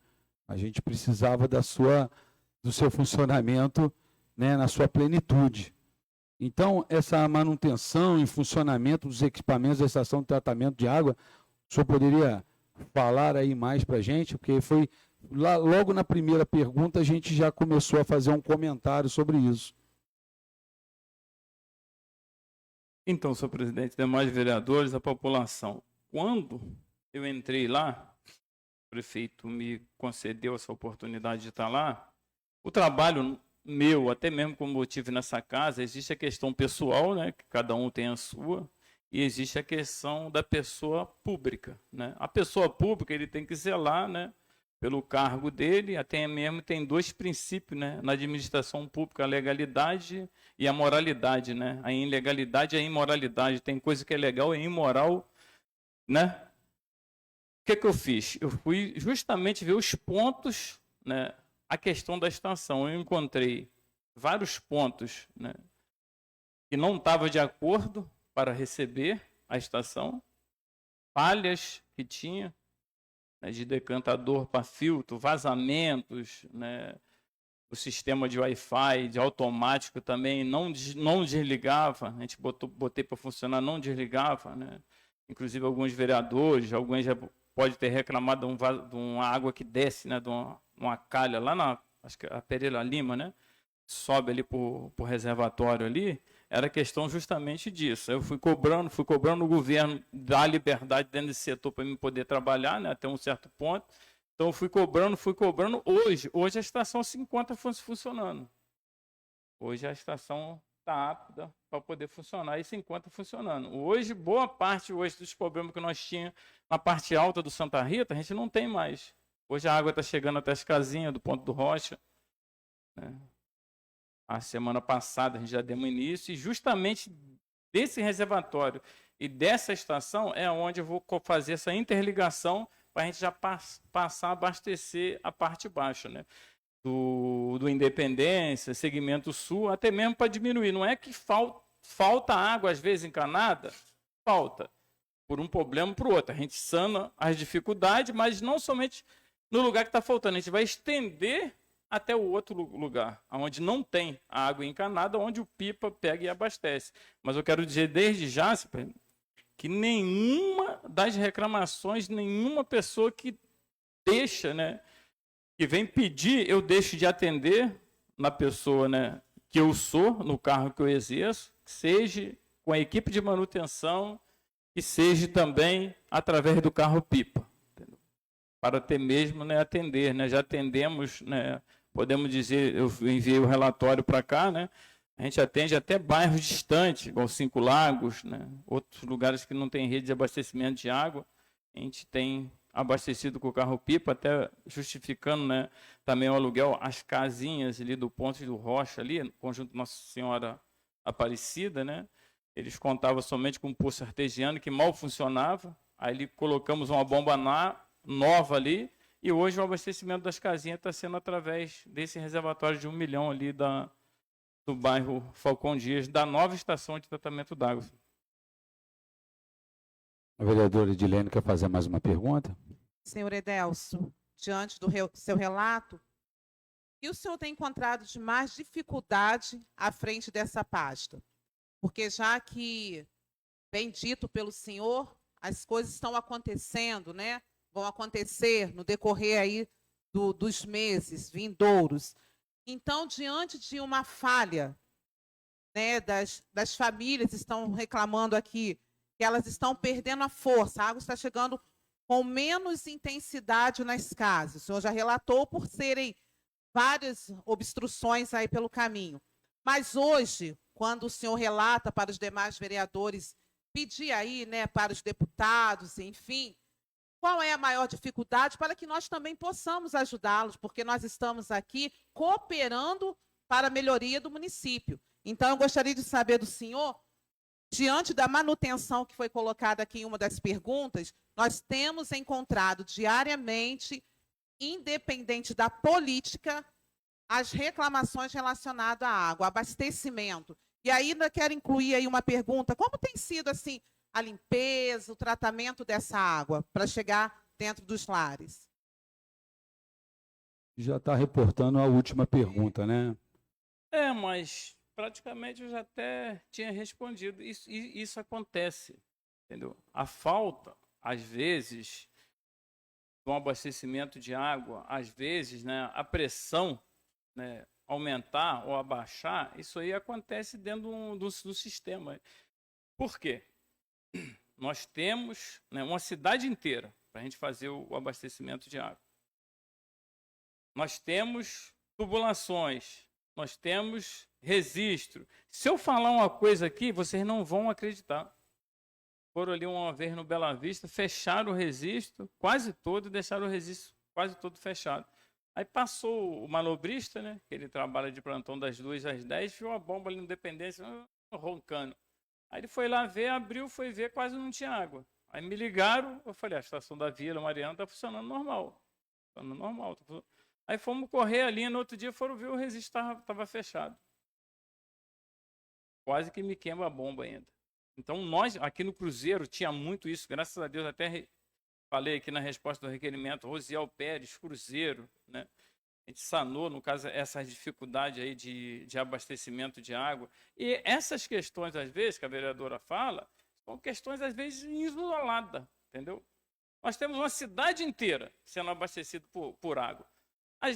A gente precisava do seu funcionamento, né, na sua plenitude. Então, essa manutenção e funcionamento dos equipamentos da estação de tratamento de água, o senhor poderia falar aí mais para a gente? Porque foi lá, logo na primeira pergunta, a gente já começou a fazer um comentário sobre isso. Então, senhor presidente, demais vereadores, a população. Quando eu entrei lá, o prefeito me concedeu essa oportunidade de estar lá, o trabalho meu, até mesmo como eu tive nessa casa, existe a questão pessoal, né, que cada um tem a sua, e existe a questão da pessoa pública, né? A pessoa pública, ele tem que zelar, né, pelo cargo dele, até mesmo tem dois princípios, né, na administração pública, a legalidade e a moralidade, né? A ilegalidade e a imoralidade. Tem coisa que é legal e imoral, né? O que eu fiz? Eu fui justamente ver os pontos, né, a questão da estação. Eu encontrei vários pontos, né, que não estava de acordo para receber a estação, falhas que tinha, né, de decantador para filtro, vazamentos, né, o sistema de Wi-Fi, de automático também não desligava, a gente botei para funcionar, não desligava, né? Inclusive alguns vereadores, alguns já pode ter reclamado de uma água que desce, né, de uma calha lá na, acho que a Pereira Lima, né, sobe ali para o reservatório ali, era questão justamente disso. Eu fui cobrando o governo dar liberdade dentro desse setor para eu poder trabalhar, né, até um certo ponto. Então, fui cobrando. Hoje a estação se encontra funcionando. Hoje a estação está apta para poder funcionar e se encontra funcionando. Hoje, boa parte dos problemas que nós tínhamos na parte alta do Santa Rita, a gente não tem mais. Hoje a água está chegando até as casinhas do Ponto do Rocha, né? A semana passada a gente já demos início e justamente desse reservatório e dessa estação é onde eu vou fazer essa interligação para a gente já passar a abastecer a parte baixa, né? Do Independência, segmento sul, até mesmo para diminuir. Não é que falta água, às vezes, encanada, falta. Por um problema para o outro. A gente sana as dificuldades, mas não somente no lugar que está faltando. A gente vai estender até o outro lugar, onde não tem a água encanada, onde o pipa pega e abastece. Mas eu quero dizer desde já, que nenhuma das reclamações, nenhuma pessoa que deixa, né, que vem pedir, eu deixo de atender na pessoa, né, que eu sou, no cargo que eu exerço, que seja com a equipe de manutenção, que seja também através do carro-pipa, para ter mesmo, né, atender. Né, já atendemos, né, podemos dizer, eu enviei o relatório para cá, né, a gente atende até bairros distantes, igual Cinco Lagos, né? Outros lugares que não tem rede de abastecimento de água. A gente tem abastecido com o carro-pipa, até justificando, né, também o aluguel, as casinhas ali do Ponto do Rocha, ali, no conjunto Nossa Senhora Aparecida, né? Eles contavam somente com um poço artesiano que mal funcionava. Aí ali colocamos uma bomba nova ali, e hoje o abastecimento das casinhas está sendo através desse reservatório de 1 milhão ali do bairro Falcão Dias, da nova estação de tratamento d'água. A vereadora Edilene quer fazer mais uma pergunta? Senhor Edelso, diante do seu relato, o que o senhor tem encontrado de mais dificuldade à frente dessa pasta? Porque já que, bem dito pelo senhor, as coisas estão acontecendo, né? Vão acontecer no decorrer aí dos meses vindouros. Então, diante de uma falha, né, das famílias estão reclamando aqui que elas estão perdendo a força, a água está chegando com menos intensidade nas casas. O senhor já relatou por serem várias obstruções aí pelo caminho. Mas hoje, quando o senhor relata para os demais vereadores, pedir aí, né, para os deputados, enfim, qual é a maior dificuldade para que nós também possamos ajudá-los, porque nós estamos aqui cooperando para a melhoria do município. Então, eu gostaria de saber do senhor, diante da manutenção que foi colocada aqui em uma das perguntas, nós temos encontrado diariamente, independente da política, as reclamações relacionadas à água, abastecimento. E ainda quero incluir aí uma pergunta, como tem sido assim a limpeza, o tratamento dessa água para chegar dentro dos lares? Já está reportando a última pergunta, né? Mas praticamente eu já até tinha respondido. Isso acontece, entendeu? A falta, às vezes, do abastecimento de água, às vezes, né, a pressão, né, aumentar ou abaixar, isso aí acontece dentro do sistema. Por quê? Nós temos, né, uma cidade inteira para a gente fazer o abastecimento de água. Nós temos tubulações, nós temos registro. Se eu falar uma coisa aqui, vocês não vão acreditar. Foram ali uma vez no Bela Vista, fecharam o registro quase todo e deixaram o registro quase todo fechado. Aí passou o manobrista, né, que ele trabalha de plantão das 2 às 10, viu a bomba ali no Independência roncando. Aí ele foi lá ver, abriu, foi ver, quase não tinha água. Aí me ligaram, eu falei, a estação da Vila Mariana está funcionando normal. Funcionando normal. Aí fomos correr ali, no outro dia foram ver, o registro estava fechado. quase que me queima a bomba ainda. Então, nós, aqui no Cruzeiro, tinha muito isso, graças a Deus, até falei aqui na resposta do requerimento, Rosiel Pérez, Cruzeiro, né? A gente sanou, no caso, essas dificuldades aí de abastecimento de água. E essas questões, às vezes, que a vereadora fala, são questões, às vezes, isoladas, entendeu? Nós temos uma cidade inteira sendo abastecida por água.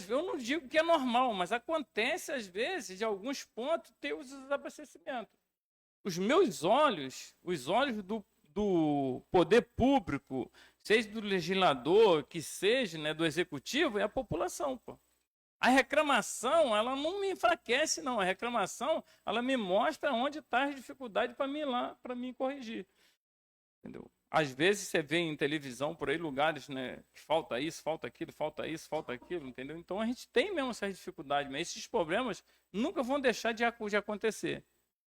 Eu não digo que é normal, mas acontece, às vezes, de alguns pontos, ter os desabastecimentos. Os meus olhos, os olhos do poder público, seja do legislador, que seja, né, do executivo, é a população, pô. A reclamação, ela não me enfraquece, não. A reclamação, ela me mostra onde está a dificuldade para mim ir lá, para mim corrigir. Entendeu? Às vezes você vê em televisão, por aí, lugares, né, que falta isso, falta aquilo, falta isso, falta aquilo, entendeu? Então a gente tem mesmo essas dificuldades, mas esses problemas nunca vão deixar de acontecer.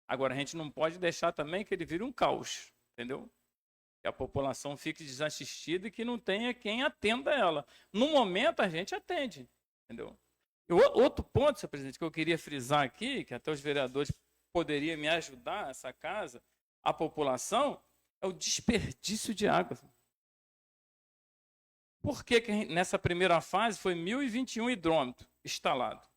Agora, a gente não pode deixar também que ele vire um caos, entendeu? Que a população fique desassistida e que não tenha quem atenda ela. No momento, a gente atende, entendeu? E outro ponto, senhor presidente, que eu queria frisar aqui, que até os vereadores poderiam me ajudar, essa casa, a população, é o desperdício de água. Por que nessa primeira fase foi 1.021 hidrômetros instalados?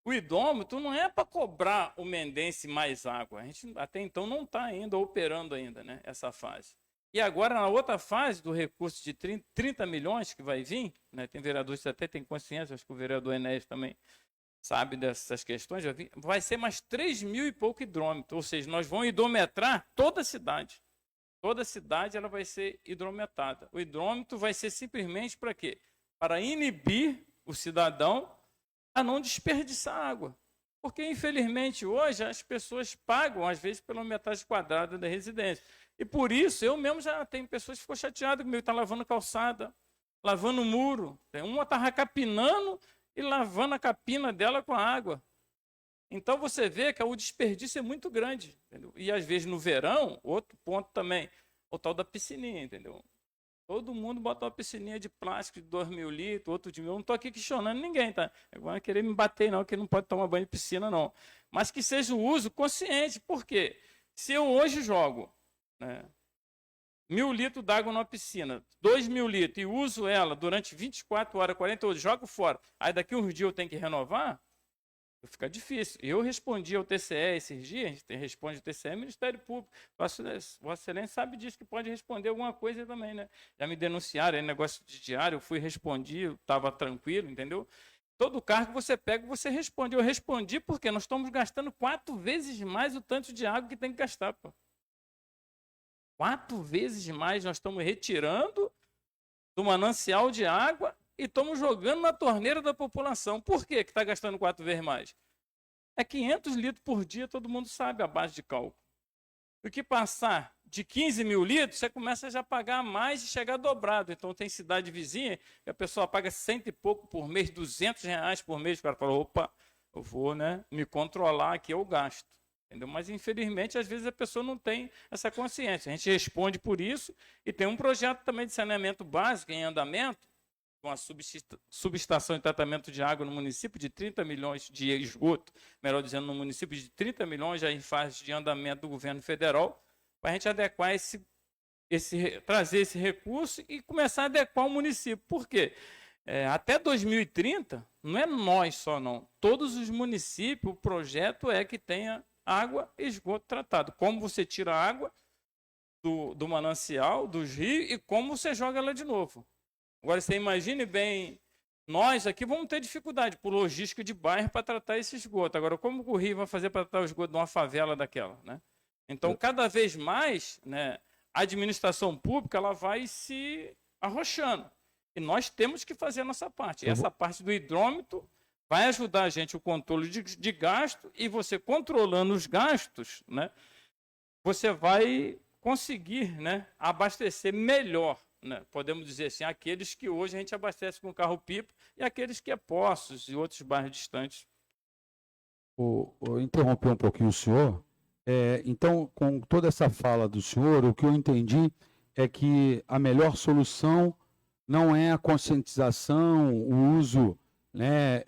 O hidrômetro não é para cobrar o Mendense mais água. A gente até então não está ainda operando ainda, né, essa fase. E agora, na outra fase do recurso de 30 milhões que vai vir, né, tem vereadores que até têm consciência, acho que o vereador Enéas também sabe dessas questões, vai ser mais 3.000 e pouco hidrômetros. Ou seja, nós vamos hidrometrar toda a cidade. Toda a cidade ela vai ser hidrometrada. O hidrômetro vai ser simplesmente para quê? Para inibir o cidadão a não desperdiçar água. Porque, infelizmente, hoje as pessoas pagam, às vezes, pela metragem quadrada da residência. E por isso, eu mesmo já tenho pessoas que ficam chateadas comigo, estão lavando calçada, lavando muro. Uma está capinando e lavando a capina dela com a água. Então, você vê que o desperdício é muito grande. Entendeu? E, às vezes, no verão, outro ponto também, o tal da piscininha, entendeu? Todo mundo bota uma piscininha de plástico de 2.000 litros, outro de 1.000. Eu não estou aqui questionando ninguém, tá? Agora querer me bater, não, que não pode tomar banho de piscina, não. Mas que seja o uso consciente. Por quê? Se eu hoje jogo, né, 1.000 litros d'água numa piscina, 2.000 litros, e uso ela durante 24 horas, 48 horas, jogo fora, aí daqui uns dias eu tenho que renovar, fica difícil. Eu respondi ao TCE esses dias, a gente responde ao TCE, Ministério Público. Vossa Excelência sabe disso, que pode responder alguma coisa também, né? Já me denunciaram, aí negócio de diário, eu fui respondi, estava tranquilo, entendeu? Todo cargo que você pega, você responde. Eu respondi porque nós estamos gastando 4 vezes mais o tanto de água que tem que gastar, pô. 4 vezes mais nós estamos retirando do manancial de água e estamos jogando na torneira da população. Por que está gastando 4 vezes mais? É 500 litros por dia, todo mundo sabe, a base de cálculo. O que passar de 15.000 litros, você começa a já pagar mais e chegar dobrado. Então, tem cidade vizinha que a pessoa paga 100 e pouco por mês, R$200 por mês. O cara fala, opa, eu vou, né, me controlar aqui, eu gasto. Entendeu? Mas, infelizmente, às vezes a pessoa não tem essa consciência. A gente responde por isso e tem um projeto também de saneamento básico em andamento, com a subestação de tratamento de água no município de 30 milhões de esgoto, melhor dizendo, no município de 30 milhões já em fase de andamento do governo federal, para a gente adequar trazer esse recurso e começar a adequar o município. Por quê? Até 2030, não é nós só não, todos os municípios, o projeto é que tenha água e esgoto tratado. Como você tira a água do manancial, dos rios, e como você joga ela de novo. Agora, você imagine bem, nós aqui vamos ter dificuldade por logística de bairro para tratar esse esgoto. Agora, como o Rio vai fazer para tratar o esgoto de uma favela daquela, né? Então, cada vez mais, né, a administração pública ela vai se arrochando. E nós temos que fazer a nossa parte. Essa parte do hidrômetro vai ajudar a gente o controle de gasto, e você controlando os gastos, né, você vai conseguir, né, abastecer melhor. Né? Podemos dizer assim, aqueles que hoje a gente abastece com carro-pipa e aqueles que é Poços e outros bairros distantes. Vou interromper um pouquinho o senhor. Então, com toda essa fala do senhor, o que eu entendi é que a melhor solução não é a conscientização, o uso, né,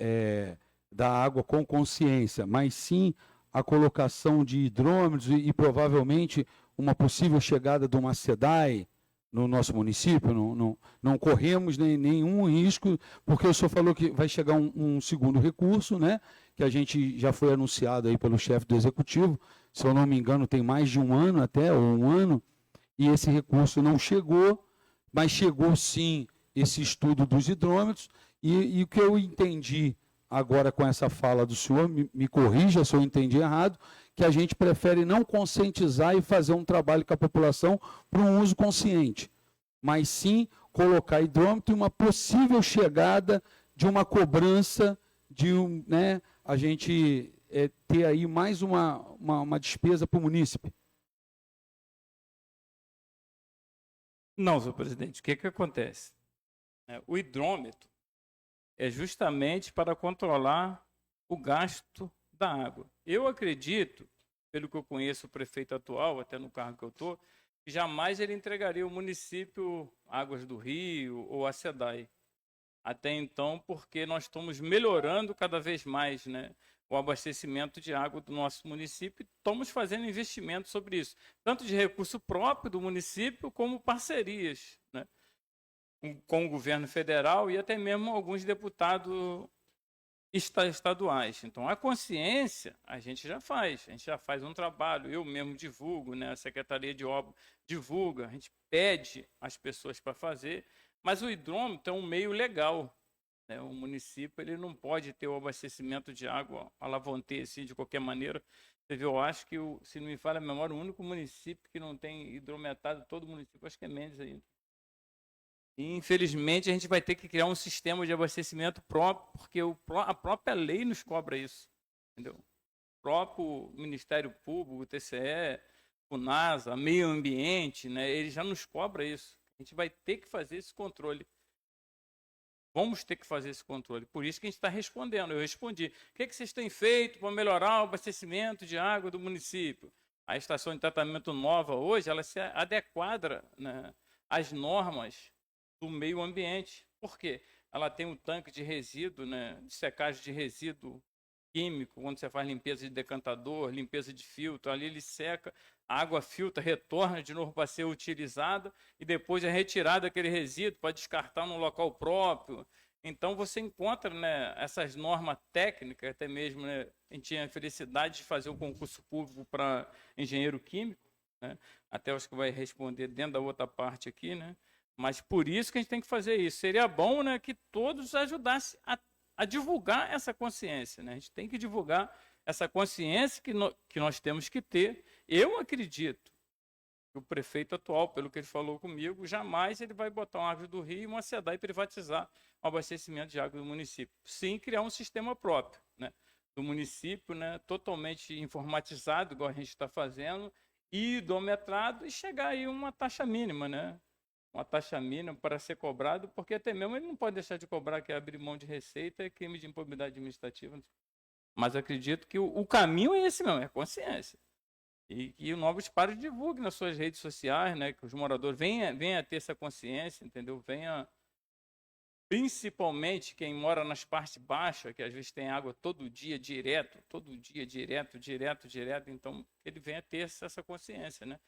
da água com consciência, mas sim a colocação de hidrômetros e provavelmente uma possível chegada de uma SEDAI no nosso município? Não corremos nenhum risco, porque o senhor falou que vai chegar um segundo recurso, né, que a gente já foi anunciado aí pelo chefe do Executivo, se eu não me engano tem mais de um ano até, ou um ano, e esse recurso não chegou, mas chegou sim esse estudo dos hidrômetros, e o que eu entendi agora com essa fala do senhor, me corrija se eu entendi errado, que a gente prefere não conscientizar e fazer um trabalho com a população para um uso consciente, mas sim colocar hidrômetro e uma possível chegada de uma cobrança, né, a gente ter aí mais uma despesa para o munícipe. Não, senhor presidente, o que acontece? O hidrômetro é justamente para controlar o gasto da água. Eu acredito, pelo que eu conheço o prefeito atual, até no cargo que eu estou, que jamais ele entregaria o município Águas do Rio ou a SEDAI. Até então, porque nós estamos melhorando cada vez mais, né, o abastecimento de água do nosso município e estamos fazendo investimentos sobre isso, tanto de recurso próprio do município, como parcerias, né, com o governo federal e até mesmo alguns deputados estaduais. Então, a consciência a gente já faz um trabalho, eu mesmo divulgo, né, a Secretaria de Obras divulga, a gente pede as pessoas para fazer, mas o hidrômetro é um meio legal, né? O município ele não pode ter o abastecimento de água à la vontade, assim, de qualquer maneira. Você vê, eu acho que, se não me falha a memória, o único município que não tem hidrometrado, todo município, acho que é Mendes ainda. E, infelizmente, a gente vai ter que criar um sistema de abastecimento próprio, porque a própria lei nos cobra isso. Entendeu? O próprio Ministério Público, o TCE, o NASA, Meio Ambiente, né, ele já nos cobra isso. A gente vai ter que fazer esse controle. Vamos ter que fazer esse controle. Por isso que a gente está respondendo. Eu respondi. O que vocês têm feito para melhorar o abastecimento de água do município? A estação de tratamento nova hoje, ela se adequada, né, às normas do meio ambiente. Por quê? Ela tem um tanque de resíduo, né, de secagem de resíduo químico, quando você faz limpeza de decantador, limpeza de filtro, ali ele seca, a água filtra, retorna de novo para ser utilizada e depois é retirado aquele resíduo para descartar no local próprio. Então você encontra, né, essas normas técnicas, até mesmo, né, a gente tinha a felicidade de fazer um concurso público para engenheiro químico, né, até acho que vai responder dentro da outra parte aqui, né, mas por isso que a gente tem que fazer isso. Seria bom, né, que todos ajudassem a divulgar essa consciência, né? A gente tem que divulgar essa consciência que nós temos que ter. Eu acredito que o prefeito atual, pelo que ele falou comigo, jamais ele vai botar uma Águas do Rio e uma SEDAI e privatizar o abastecimento de água do município. Sim, criar um sistema próprio, né, do município, né, totalmente informatizado, igual a gente está fazendo, e hidrometrado, e chegar aí uma taxa mínima, né? Uma taxa mínima para ser cobrado, porque até mesmo ele não pode deixar de cobrar, que é abrir mão de receita, é crime de improbidade administrativa. Mas acredito que o caminho é esse mesmo, é a consciência. E que o Novos Pares divulgue nas suas redes sociais, né, que os moradores venham a ter essa consciência, entendeu? Venha, principalmente quem mora nas partes baixas, que às vezes tem água todo dia, direto, então ele venha ter essa consciência, né?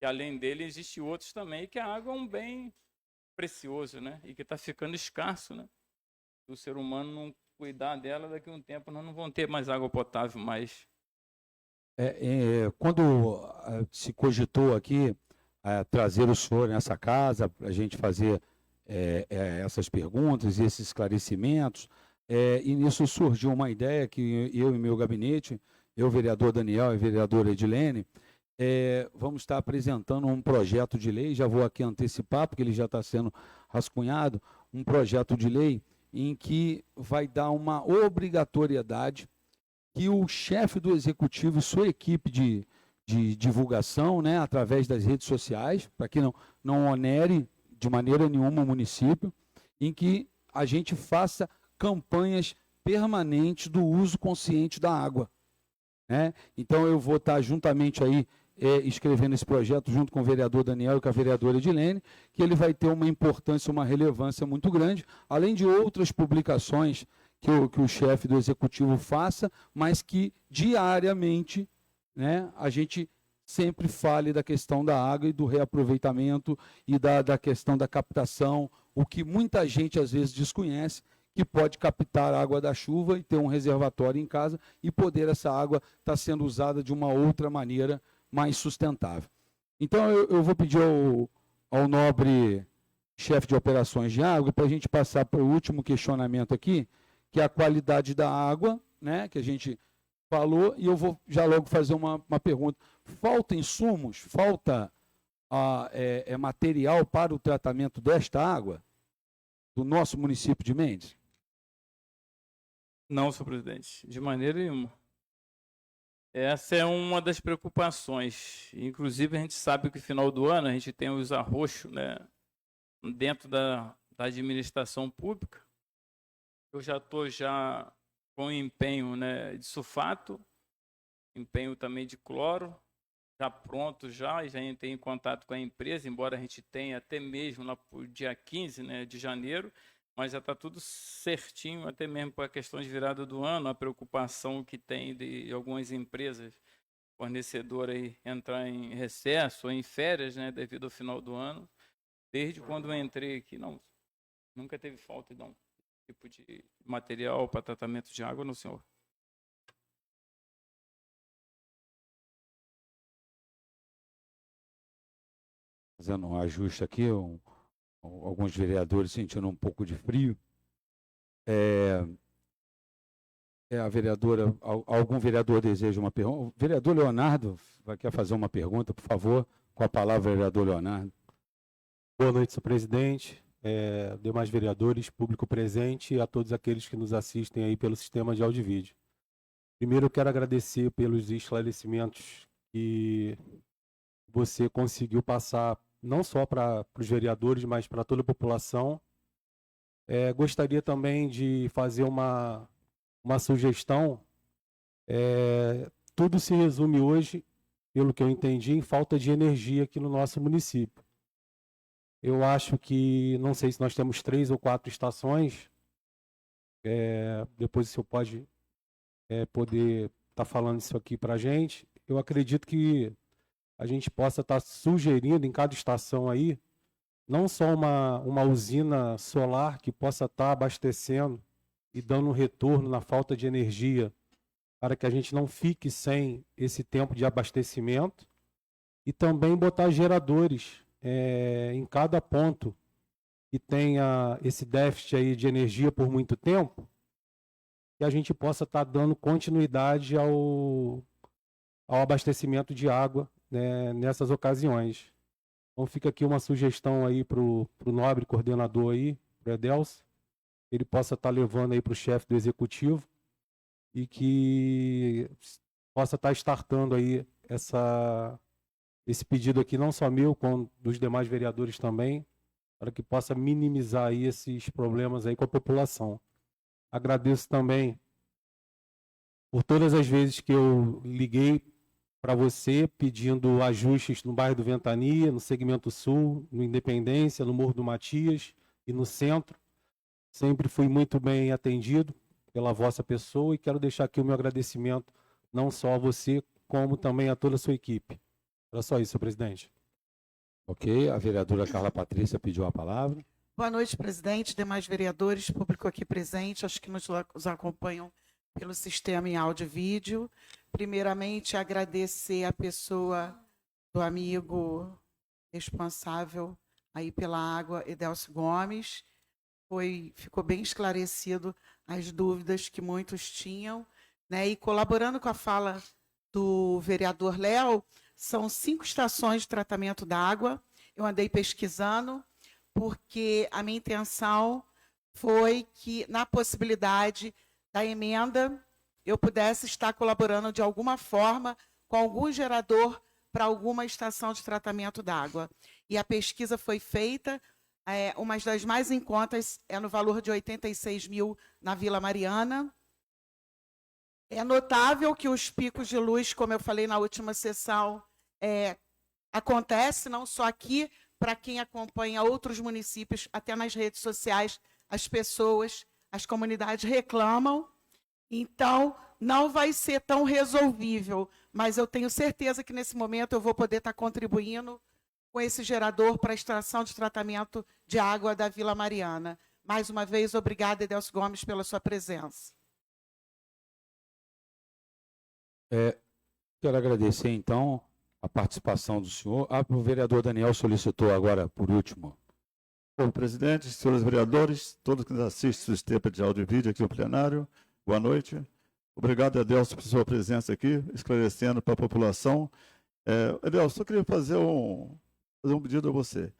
E além dele, existe outros também, que a água é um bem precioso, né? E que está ficando escasso, né? Se o ser humano não cuidar dela, daqui a um tempo nós não vamos ter mais água potável mais. Quando se cogitou aqui trazer o senhor nessa casa para a gente fazer essas perguntas e esses esclarecimentos, e nisso surgiu uma ideia que eu e meu gabinete, eu, vereador Daniel e vereadora Edilene, vamos estar apresentando um projeto de lei, já vou aqui antecipar, porque ele já está sendo rascunhado, um projeto de lei em que vai dar uma obrigatoriedade que o chefe do executivo e sua equipe de divulgação, né, através das redes sociais, para que não onere de maneira nenhuma o município, em que a gente faça campanhas permanentes do uso consciente da água, né? Então eu vou estar juntamente aí escrevendo esse projeto junto com o vereador Daniel e com a vereadora Edilene, que ele vai ter uma importância, uma relevância muito grande, além de outras publicações que o chefe do executivo faça, mas que diariamente, né, a gente sempre fale da questão da água e do reaproveitamento e da questão da captação, o que muita gente às vezes desconhece, que pode captar a água da chuva e ter um reservatório em casa e poder essa água estar sendo usada de uma outra maneira mais sustentável. Então eu vou pedir ao nobre chefe de operações de água para a gente passar para o último questionamento aqui, que é a qualidade da água, né, que a gente falou, e eu vou já logo fazer uma pergunta. Falta insumos, falta material para o tratamento desta água do nosso município de Mendes? Não, senhor presidente, de maneira nenhuma. Essa é uma das preocupações. Inclusive, a gente sabe que no final do ano a gente tem os arroxos, né, dentro da administração pública. Eu já estou com empenho, né, de sulfato, empenho também de cloro, já pronto já entrei em contato com a empresa, embora a gente tenha até mesmo lá para o dia 15, né, de janeiro, mas já está tudo certinho, até mesmo para a questão de virada do ano, a preocupação que tem de algumas empresas fornecedoras aí entrar em recesso ou em férias, né, devido ao final do ano. Desde quando eu entrei aqui, nunca teve falta de um tipo de material para tratamento de água, não, senhor. Fazendo um ajuste aqui, alguns vereadores sentindo um pouco de frio. A vereadora, algum vereador deseja uma pergunta? O vereador Leonardo quer fazer uma pergunta, por favor. Com a palavra, vereador Leonardo. Boa noite, senhor presidente, demais vereadores, público presente e a todos aqueles que nos assistem aí pelo sistema de áudio e vídeo. Primeiro, eu quero agradecer pelos esclarecimentos que você conseguiu passar, não só para os vereadores, mas para toda a população. Gostaria também de fazer uma sugestão. Tudo se resume hoje, pelo que eu entendi, em falta de energia aqui no nosso município. Eu acho que, não sei se nós temos 3 ou 4 estações, depois o senhor pode poder estar falando isso aqui para a gente. Eu acredito que a gente possa estar sugerindo em cada estação aí, não só uma usina solar que possa estar abastecendo e dando um retorno na falta de energia, para que a gente não fique sem esse tempo de abastecimento, e também botar geradores em cada ponto que tenha esse déficit aí de energia por muito tempo, que a gente possa estar dando continuidade ao abastecimento de água, né, nessas ocasiões. Então fica aqui uma sugestão aí para o nobre coordenador aí, para o Edelso, ele possa estar levando aí para o chefe do executivo e que possa estar startando aí esse pedido aqui, não só meu, como dos demais vereadores também, para que possa minimizar aí esses problemas aí com a população. Agradeço também por todas as vezes que eu liguei para você pedindo ajustes no bairro do Ventania, no segmento sul, no Independência, no Morro do Matias e no centro. Sempre fui muito bem atendido pela vossa pessoa e quero deixar aqui o meu agradecimento não só a você, como também a toda a sua equipe. Era só isso, senhor presidente. Ok, a vereadora Carla Patrícia pediu a palavra. Boa noite, presidente, demais vereadores, público aqui presente, acho que nos acompanham pelo sistema em áudio e vídeo. Primeiramente, agradecer a pessoa do amigo responsável aí pela água, Edelso Gomes. Ficou bem esclarecido as dúvidas que muitos tinham, né? E colaborando com a fala do vereador Léo, são 5 estações de tratamento da água. Eu andei pesquisando, porque a minha intenção foi que, na possibilidade da emenda, eu pudesse estar colaborando de alguma forma com algum gerador para alguma estação de tratamento da água. E a pesquisa foi feita, uma das mais em contas é no valor de 86 mil na Vila Mariana. É notável que os picos de luz, como eu falei na última sessão, acontece não só aqui, para quem acompanha outros municípios, até nas redes sociais, as pessoas as comunidades reclamam, então não vai ser tão resolvível, mas eu tenho certeza que nesse momento eu vou poder estar contribuindo com esse gerador para a extração de tratamento de água da Vila Mariana. Mais uma vez, obrigada, Edelcio Gomes, pela sua presença. Quero agradecer, então, a participação do senhor. O vereador Daniel solicitou agora, por último. Senhor presidente, senhores vereadores, todos que nos assistem o sistema de áudio e vídeo aqui no plenário, boa noite. Obrigado, Edelcio, por sua presença aqui, esclarecendo para a população. Edelcio, só queria fazer um pedido a você.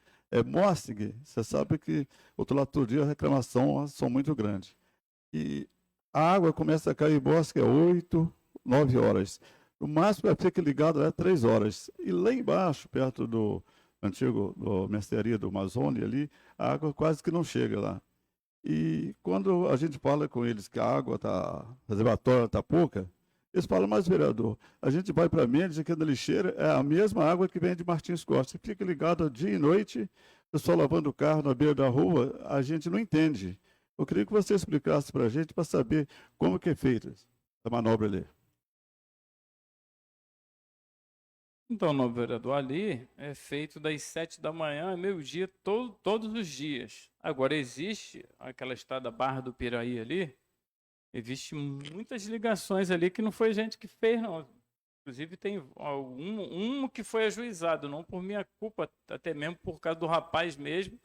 Mostre, você sabe que outro lado do dia as reclamações são muito grandes. E a água começa a cair em Bosque 8, 9 horas. O máximo fica ligado é 3 horas. E lá embaixo, perto do antigo mercearia do Amazônia ali, a água quase que não chega lá. E quando a gente fala com eles que a água o reservatório está pouca, eles falam, mas vereador, a gente vai para Mendes, aqui na lixeira, é a mesma água que vem de Martins Costa. Fica ligado dia e noite, o pessoal lavando o carro na beira da rua, a gente não entende. Eu queria que você explicasse para a gente, para saber como que é feita essa manobra ali. Então, novo vereador, ali é feito das 7 da manhã a meio-dia, todos os dias. Agora, existe aquela estrada Barra do Piraí ali, existe muitas ligações ali que não foi gente que fez, não. Inclusive, tem um que foi ajuizado, não por minha culpa, até mesmo por causa do rapaz mesmo,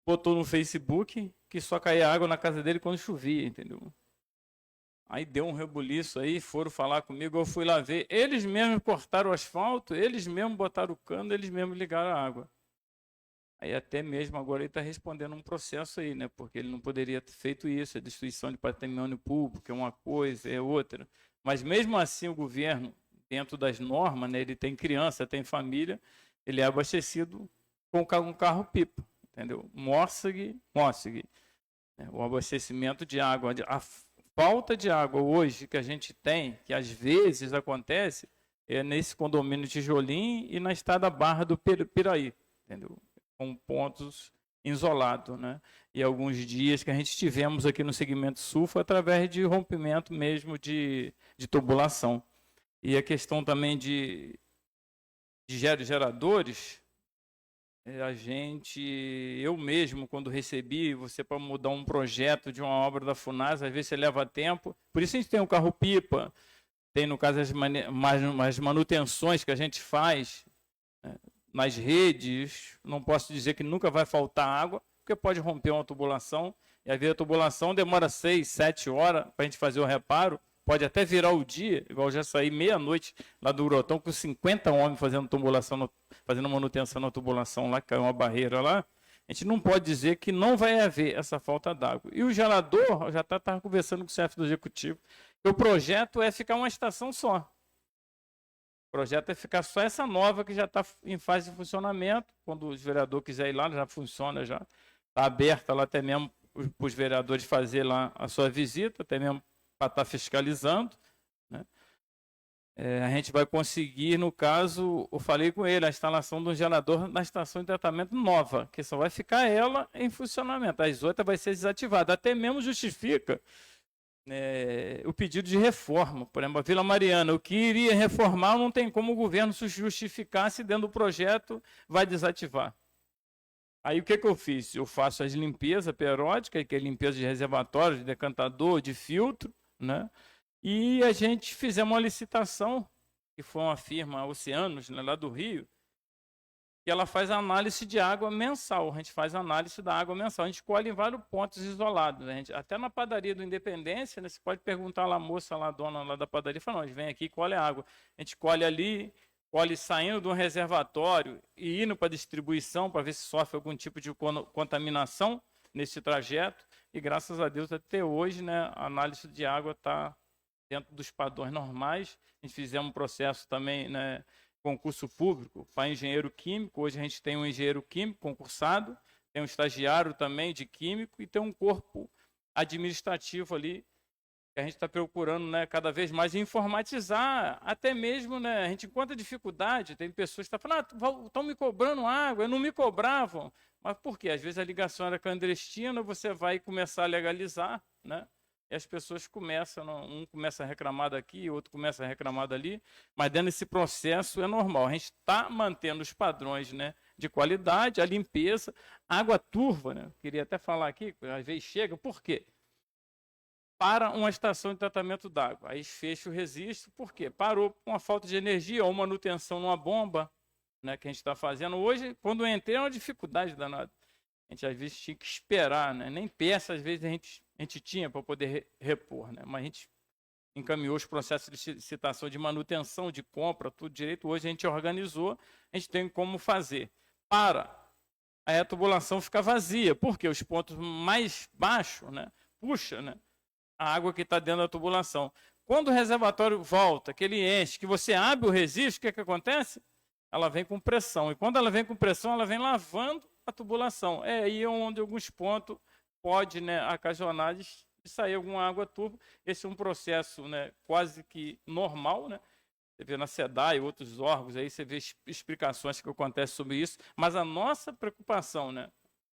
botou no Facebook que só caía água na casa dele quando chovia, entendeu? Aí deu um rebuliço aí, foram falar comigo, eu fui lá ver. Eles mesmos cortaram o asfalto, eles mesmos botaram o cano, eles mesmos ligaram a água. Aí até mesmo agora ele está respondendo um processo aí, né? Porque ele não poderia ter feito isso, a destruição de patrimônio público é uma coisa, é outra. Mas mesmo assim o governo, dentro das normas, né? Ele tem criança, tem família, ele é abastecido com um carro-pipa, entendeu? Mossegue. O abastecimento de água, a falta de água hoje que a gente tem, que às vezes acontece, é nesse condomínio Tijolim e na estrada Barra do Piraí, entendeu? Com pontos isolados, né? E alguns dias que a gente tivemos aqui no segmento sul foi através de rompimento mesmo de tubulação. E a questão também de geradores, eu mesmo, quando recebi, você para mudar um projeto de uma obra da FUNASA, às vezes você leva tempo. Por isso a gente tem o carro-pipa, tem, no caso, as manutenções que a gente faz, né, nas redes. Não posso dizer que nunca vai faltar água, porque pode romper uma tubulação, e às vezes a tubulação demora 6, 7 horas para a gente fazer o reparo. Pode até virar o dia, igual eu já saí meia-noite lá do Urotão com 50 homens fazendo tubulação, fazendo manutenção na tubulação lá, caiu uma barreira lá. A gente não pode dizer que não vai haver essa falta d'água. E o gerador, eu já estava conversando com o chefe do executivo, que o projeto é ficar uma estação só. O projeto é ficar só essa nova que já está em fase de funcionamento. Quando o vereador quiser ir lá, já funciona, já está aberta lá até mesmo para os vereadores fazer lá a sua visita, até mesmo para estar fiscalizando, né? A gente vai conseguir, no caso, eu falei com ele, a instalação de um gerador na estação de tratamento nova, que só vai ficar ela em funcionamento, as outras vai ser desativada. Até mesmo justifica o pedido de reforma. Por exemplo, a Vila Mariana, o que iria reformar não tem como o governo se justificar se dentro do projeto vai desativar. Aí o que eu fiz? Eu faço as limpezas periódicas, que é limpeza de reservatório, de decantador, de filtro, né? E a gente fizemos uma licitação, que foi uma firma Oceanos, né, lá do Rio, que ela faz análise de água mensal. A gente faz análise da água mensal. A gente colhe em vários pontos isolados. A gente, até na padaria do Independência, né, você pode perguntar lá, a moça, lá, a dona lá da padaria, fala, não, a gente vem aqui e colhe a água. A gente colhe ali, colhe saindo de um reservatório e indo para a distribuição para ver se sofre algum tipo de contaminação nesse trajeto. E graças a Deus, até hoje, né, a análise de água está dentro dos padrões normais. A gente fizemos um processo também, né, concurso público para engenheiro químico. Hoje a gente tem um engenheiro químico concursado, tem um estagiário também de químico e tem um corpo administrativo ali que a gente está procurando, né, cada vez mais informatizar. Até mesmo, né, a gente encontra dificuldade, tem pessoas que estão falando, estão me cobrando água, não me cobravam. Mas por quê? Às vezes a ligação era clandestina, você vai começar a legalizar, né? E as pessoas começam, um começa a reclamar daqui, outro começa a reclamar dali, mas dentro desse processo é normal. A gente está mantendo os padrões, né, de qualidade, a limpeza, água turva, né? Queria até falar aqui, às vezes chega, por quê? Para uma estação de tratamento d'água. Aí fecha o registro, por quê? Parou com uma falta de energia ou manutenção numa bomba, né, que a gente está fazendo. Hoje, quando eu entrei, é uma dificuldade danada. A gente às vezes tinha que esperar, né? Nem peça, às vezes, a gente tinha para poder repor, né? Mas a gente encaminhou os processos de licitação de manutenção, de compra, tudo direito. Hoje a gente organizou, a gente tem como fazer. Para a tubulação ficar vazia, porque os pontos mais baixos, né, puxa, né, a água que está dentro da tubulação. Quando o reservatório volta, que ele enche, que você abre o registro, o que acontece? Ela vem com pressão. E quando ela vem com pressão, ela vem lavando a tubulação. É aí onde alguns pontos pode, né, ocasionar de sair alguma água turva. Esse é um processo, né, quase que normal, né? Você vê na SEDAI e outros órgãos, aí você vê explicações que acontecem sobre isso. Mas a nossa preocupação, né,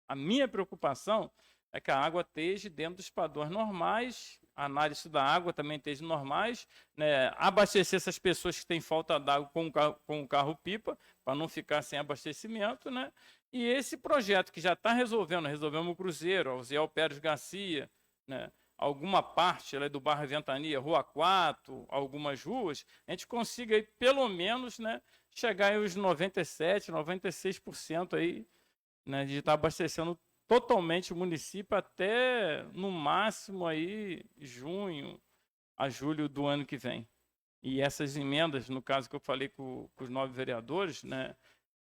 a minha preocupação é que a água esteja dentro dos padrões normais, a análise da água também esteja normais, né, abastecer essas pessoas que têm falta d'água com o carro-pipa, para não ficar sem abastecimento, né? E esse projeto que já está resolvemos o Cruzeiro, o Zé Pérez Garcia, né, alguma parte ali do bairro Ventania, Rua 4, algumas ruas, a gente consiga aí, pelo menos, né, chegar aos 97%, 96% aí, né, de estar abastecendo totalmente o município até, no máximo, aí, junho a julho do ano que vem. E essas emendas, no caso que eu falei com os 9 vereadores, né,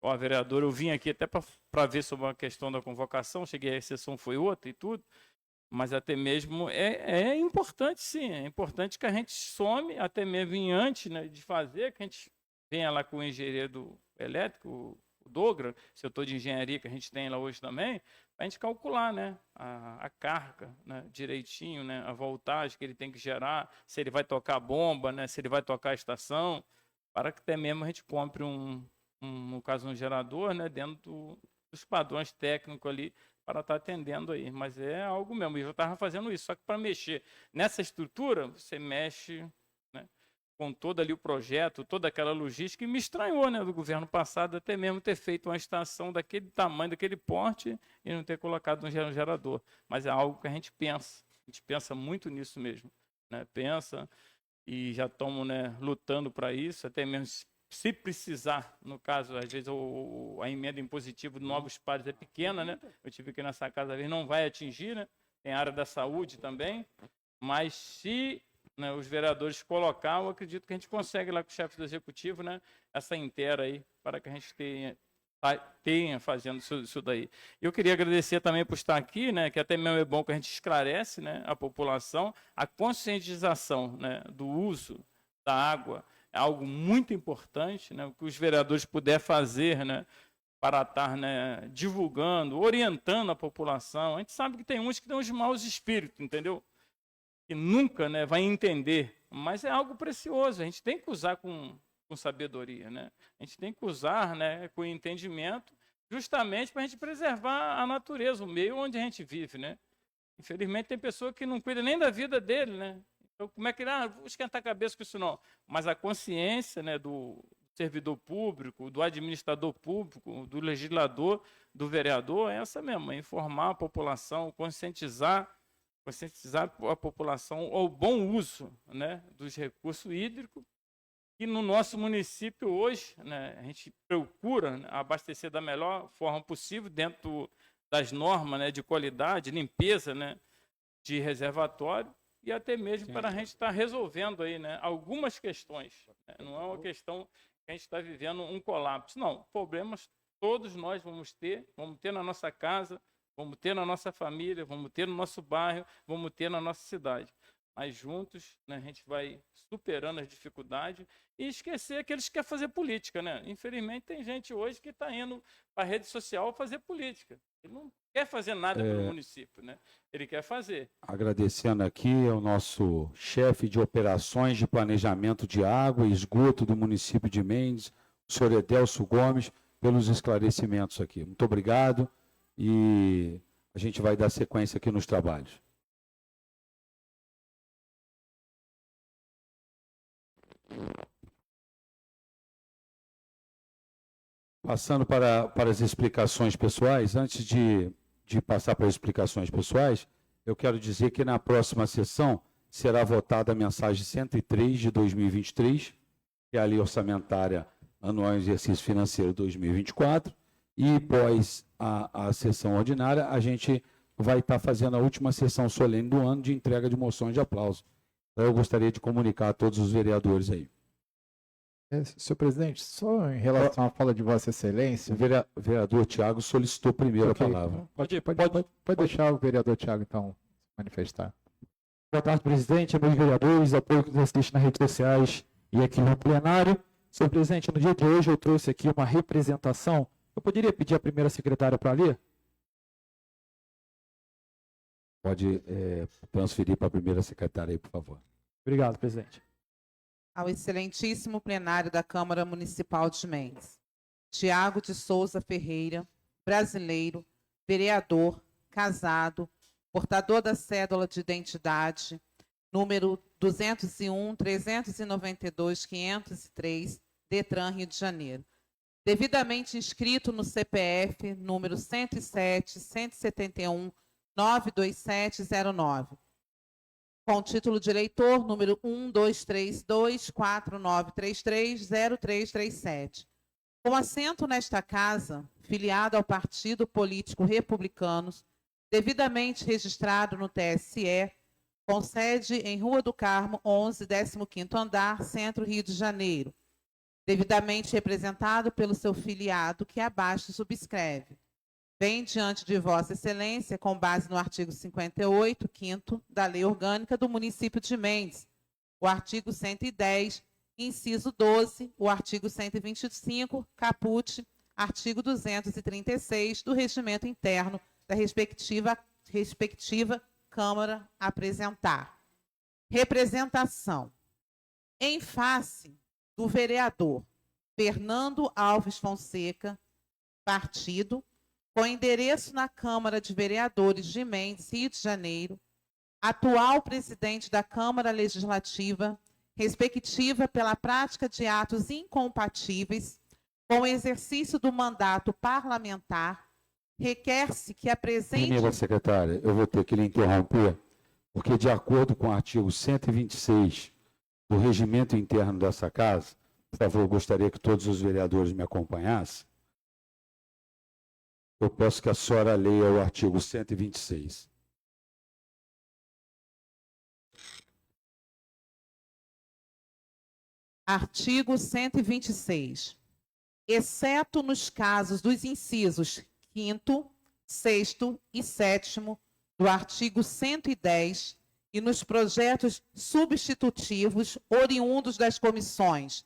ó, vereador, eu vim aqui até para ver sobre a questão da convocação, cheguei, a sessão foi outra e tudo, mas até mesmo é importante, sim, é importante que a gente some, até mesmo antes, né, de fazer, que a gente venha lá com o engenheiro elétrico, o Dogra, setor de engenharia que a gente tem lá hoje também, para a gente calcular, né, a carga, né, direitinho, né, a voltagem que ele tem que gerar, se ele vai tocar a bomba, né, se ele vai tocar a estação, para que até mesmo a gente compre no caso um gerador, né, dentro dos padrões técnicos ali, para estar atendendo aí. Mas é algo mesmo, eu já estava fazendo isso, só que para mexer nessa estrutura, você mexe, né, com todo ali o projeto, toda aquela logística, e me estranhou, né, do governo passado até mesmo ter feito uma estação daquele tamanho, daquele porte, e não ter colocado um gerador. Mas é algo que a gente pensa muito nisso mesmo, né, pensa, e já estamos, né, lutando para isso, até mesmo se precisar, no caso, às vezes a emenda impositiva de novos pares é pequena, né? Eu tive aqui nessa casa, às vezes não vai atingir, né? Tem a área da saúde também, mas se, né, os vereadores colocar, eu acredito que a gente consegue lá com o chefe do executivo, né, essa inteira aí, para que a gente tenha fazendo isso daí. Eu queria agradecer também por estar aqui, né, que até mesmo é bom que a gente esclarece, né, a população, a conscientização, né, do uso da água, é algo muito importante, né, o que os vereadores puderem fazer, né, para estar, né, divulgando, orientando a população. A gente sabe que tem uns que têm os maus espíritos, entendeu? Que nunca, né, vai entender, mas é algo precioso, a gente tem que usar com sabedoria, né? A gente tem que usar, né, com entendimento, justamente para a gente preservar a natureza, o meio onde a gente vive, né? Infelizmente tem pessoa que não cuida nem da vida dele, né? Então, como é que ele, vou esquentar a cabeça com isso não? Mas a consciência, né, do servidor público, do administrador público, do legislador, do vereador, é essa mesmo, é informar a população, conscientizar a população ao bom uso, né, dos recursos hídricos, que no nosso município hoje, né, a gente procura, né, abastecer da melhor forma possível, dentro das normas, né, de qualidade, limpeza, né, de reservatório, e até mesmo para a gente estar resolvendo aí, né, algumas questões. Né? Não é uma questão que a gente está vivendo um colapso. Não, problemas todos nós vamos ter na nossa casa, vamos ter na nossa família, vamos ter no nosso bairro, vamos ter na nossa cidade. Mas juntos, né, a gente vai superando as dificuldades e esquecer aqueles que querem fazer política, né? Infelizmente tem gente hoje que está indo para a rede social fazer política. Ele não quer fazer nada pelo município, né? Ele quer fazer. Agradecendo aqui ao nosso chefe de operações de planejamento de água e esgoto do município de Mendes, o senhor Edelso Gomes, pelos esclarecimentos aqui. Muito obrigado e a gente vai dar sequência aqui nos trabalhos. Passando para as explicações pessoais, antes de passar para as explicações pessoais, eu quero dizer que na próxima sessão será votada a mensagem 103 de 2023, que é a lei orçamentária anual exercício financeiro 2024, e após a sessão ordinária, a gente vai estar fazendo a última sessão solene do ano de entrega de moções de aplauso. Então, eu gostaria de comunicar a todos os vereadores aí. Senhor presidente, só em relação à fala de Vossa Excelência. O vereador Tiago solicitou primeiro Ok. a palavra. Pode deixar o vereador Tiago, então, se manifestar. Boa tarde, presidente, amigos vereadores, apoio que nos assiste nas redes sociais e aqui no plenário. Senhor presidente, no dia de hoje eu trouxe aqui uma representação. Eu poderia pedir a primeira secretária para ler? Pode transferir para a primeira secretária aí, por favor. Obrigado, presidente. Ao excelentíssimo plenário da Câmara Municipal de Mendes. Tiago de Souza Ferreira, brasileiro, vereador, casado, portador da cédula de identidade, número 201-392-503, Detran, Rio de Janeiro. Devidamente inscrito no CPF, número 107-171-92709. Com título de eleitor, número 123249330337. Com assento nesta casa, filiado ao Partido Político Republicanos, devidamente registrado no TSE, com sede em Rua do Carmo, 11, 15º andar, Centro, Rio de Janeiro. Devidamente representado pelo seu filiado, que abaixo subscreve. Vem diante de Vossa Excelência, com base no artigo 58, 5º da Lei Orgânica do Município de Mendes, o artigo 110, inciso 12, o artigo 125, caput, artigo 236 do Regimento Interno da respectiva Câmara apresentar. Representação. Em face do vereador Fernando Alves Fonseca, partido, com endereço na Câmara de Vereadores de Mendes, Rio de Janeiro, atual presidente da Câmara Legislativa, respectiva pela prática de atos incompatíveis com o exercício do mandato parlamentar, requer-se que apresente... Primeira secretária, eu vou ter que lhe interromper, porque de acordo com o artigo 126 do regimento interno dessa casa, por favor, eu gostaria que todos os vereadores me acompanhassem. Eu peço que a senhora leia o artigo 126. Artigo 126. Exceto nos casos dos incisos 5º, 6º e 7º do artigo 110 e nos projetos substitutivos oriundos das comissões,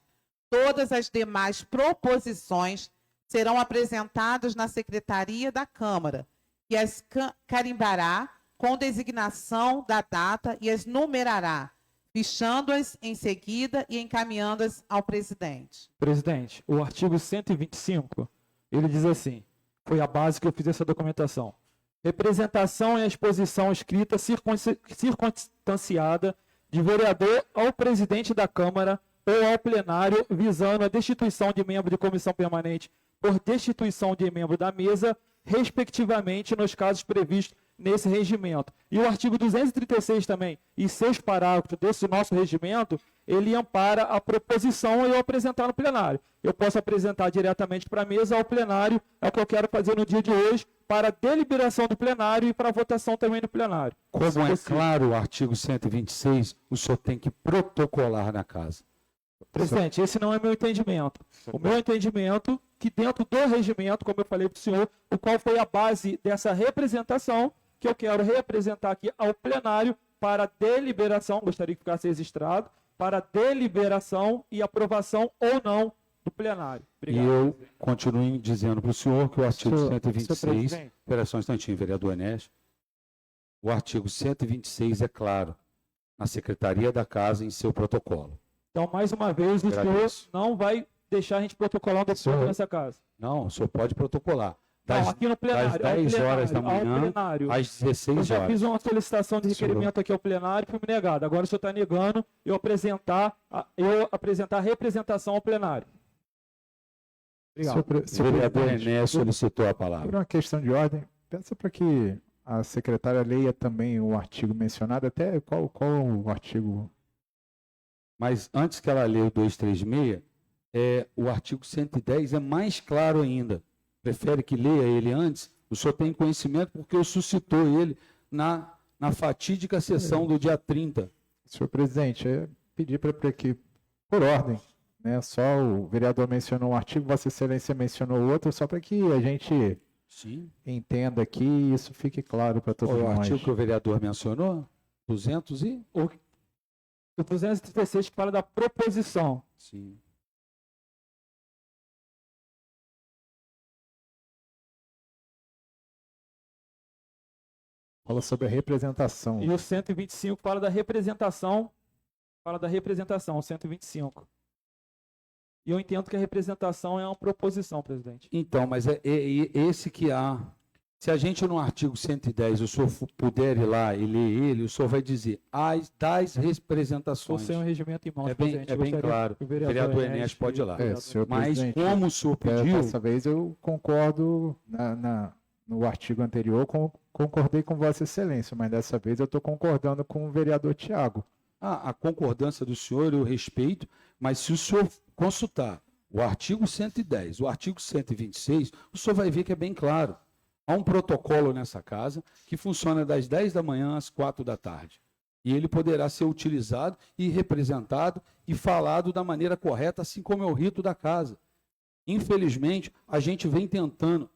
todas as demais proposições serão apresentadas na Secretaria da Câmara, que as carimbará com designação da data e as numerará, fichando-as em seguida e encaminhando-as ao presidente. Presidente, o artigo 125, ele diz assim, foi a base que eu fiz essa documentação. Representação e exposição escrita circunstanciada de vereador ao presidente da Câmara ou ao plenário, visando a destituição de membro de comissão permanente por destituição de membro da mesa, respectivamente, nos casos previstos nesse regimento. E o artigo 236 também, e 6 parágrafos desse nosso regimento, ele ampara a proposição e eu apresentar no plenário. Eu posso apresentar diretamente para a mesa, ao plenário, é o que eu quero fazer no dia de hoje, para a deliberação do plenário e para a votação também no plenário. Como é claro o artigo 126, o senhor tem que protocolar na casa. Presidente, esse não é meu entendimento. O meu entendimento que dentro do regimento, como eu falei para o senhor, o qual foi a base dessa representação, que eu quero representar aqui ao plenário para deliberação, gostaria que ficasse registrado, para deliberação e aprovação ou não do plenário. Obrigado. E eu continuo dizendo para o senhor que o artigo 126, presidente. espera só um instantinho, vereador Enéas, o artigo 126 é claro, na Secretaria da Casa em seu protocolo. Então, mais uma vez, o senhor não vai deixar a gente protocolar um documento nessa casa. Não, o senhor pode protocolar, Não, aqui no plenário. das 10 horas da ao manhã plenário. às Eu 16 já horas. fiz uma solicitação de requerimento aqui ao plenário e foi me negado. Agora o senhor está negando eu apresentar a representação ao plenário. Obrigado. O vereador Enéas solicitou a palavra. Por uma questão de ordem, peça para que a secretária leia também o artigo mencionado, até qual o artigo? Mas antes que ela leia o 236, o artigo 110 é mais claro ainda. Prefere que leia ele antes? O senhor tem conhecimento porque eu suscitou ele na fatídica sessão do dia 30. Senhor presidente, pedir para que, por ordem, né, só o vereador mencionou um artigo, Vossa Excelência mencionou outro, só para que a gente Sim. entenda aqui e isso fique claro para todos O nós. artigo que o vereador mencionou? 200 e? O 236 que fala da proposição. Sim. Fala sobre a representação. E o 125 fala da representação. Fala da representação, o 125. E eu entendo que a representação é uma proposição, presidente. Então, mas é esse que há. Se a gente no artigo 110, o senhor puder ir lá e ler ele, o senhor vai dizer das Estou representações. sem o regimento em mãos, É bem, presidente. é bem Gostaria claro. que O vereador Enéas pode ir lá. Senhor Mas presidente, como o senhor pediu, dessa vez eu concordo no artigo anterior, concordei com Vossa Excelência, mas dessa vez eu estou concordando com o vereador Tiago. a concordância do senhor eu respeito, mas se o senhor consultar o artigo 110, o artigo 126, o senhor vai ver que é bem claro. Há um protocolo nessa casa que funciona das 10 da manhã às 4 da tarde. E ele poderá ser utilizado e representado e falado da maneira correta, assim como é o rito da casa. Infelizmente, a gente vem tentando,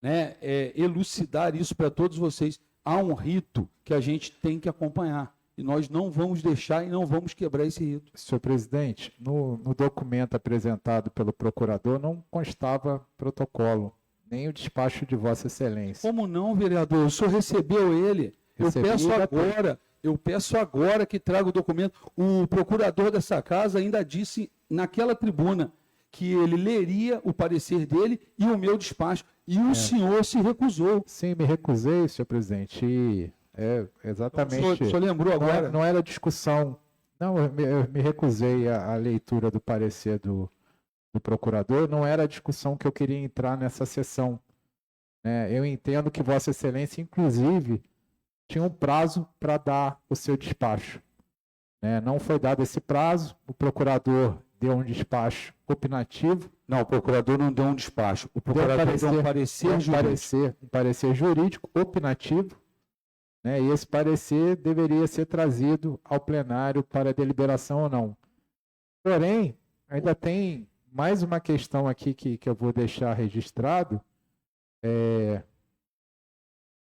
né, elucidar isso para todos vocês. Há um rito que a gente tem que acompanhar. E nós não vamos deixar e não vamos quebrar esse rito. Senhor presidente, no documento apresentado pelo procurador não constava protocolo, nem o despacho de Vossa Excelência. Como não, vereador? O senhor recebeu ele. Recebi, Eu peço agora que traga o documento. O procurador dessa casa ainda disse naquela tribuna que ele leria o parecer dele e o meu despacho. E o senhor se recusou. Sim, me recusei, senhor presidente. E exatamente. O senhor lembrou agora? Não era discussão. Não, eu me recusei à leitura do parecer do procurador. Não era a discussão que eu queria entrar nessa sessão. Eu entendo que Vossa Excelência, inclusive, tinha um prazo para dar o seu despacho. Não foi dado esse prazo, o procurador deu um despacho opinativo. Não, o procurador não deu um despacho. O procurador deu um parecer jurídico. Um parecer jurídico opinativo. E esse parecer deveria ser trazido ao plenário para deliberação ou não. Porém, ainda tem mais uma questão aqui que eu vou deixar registrado.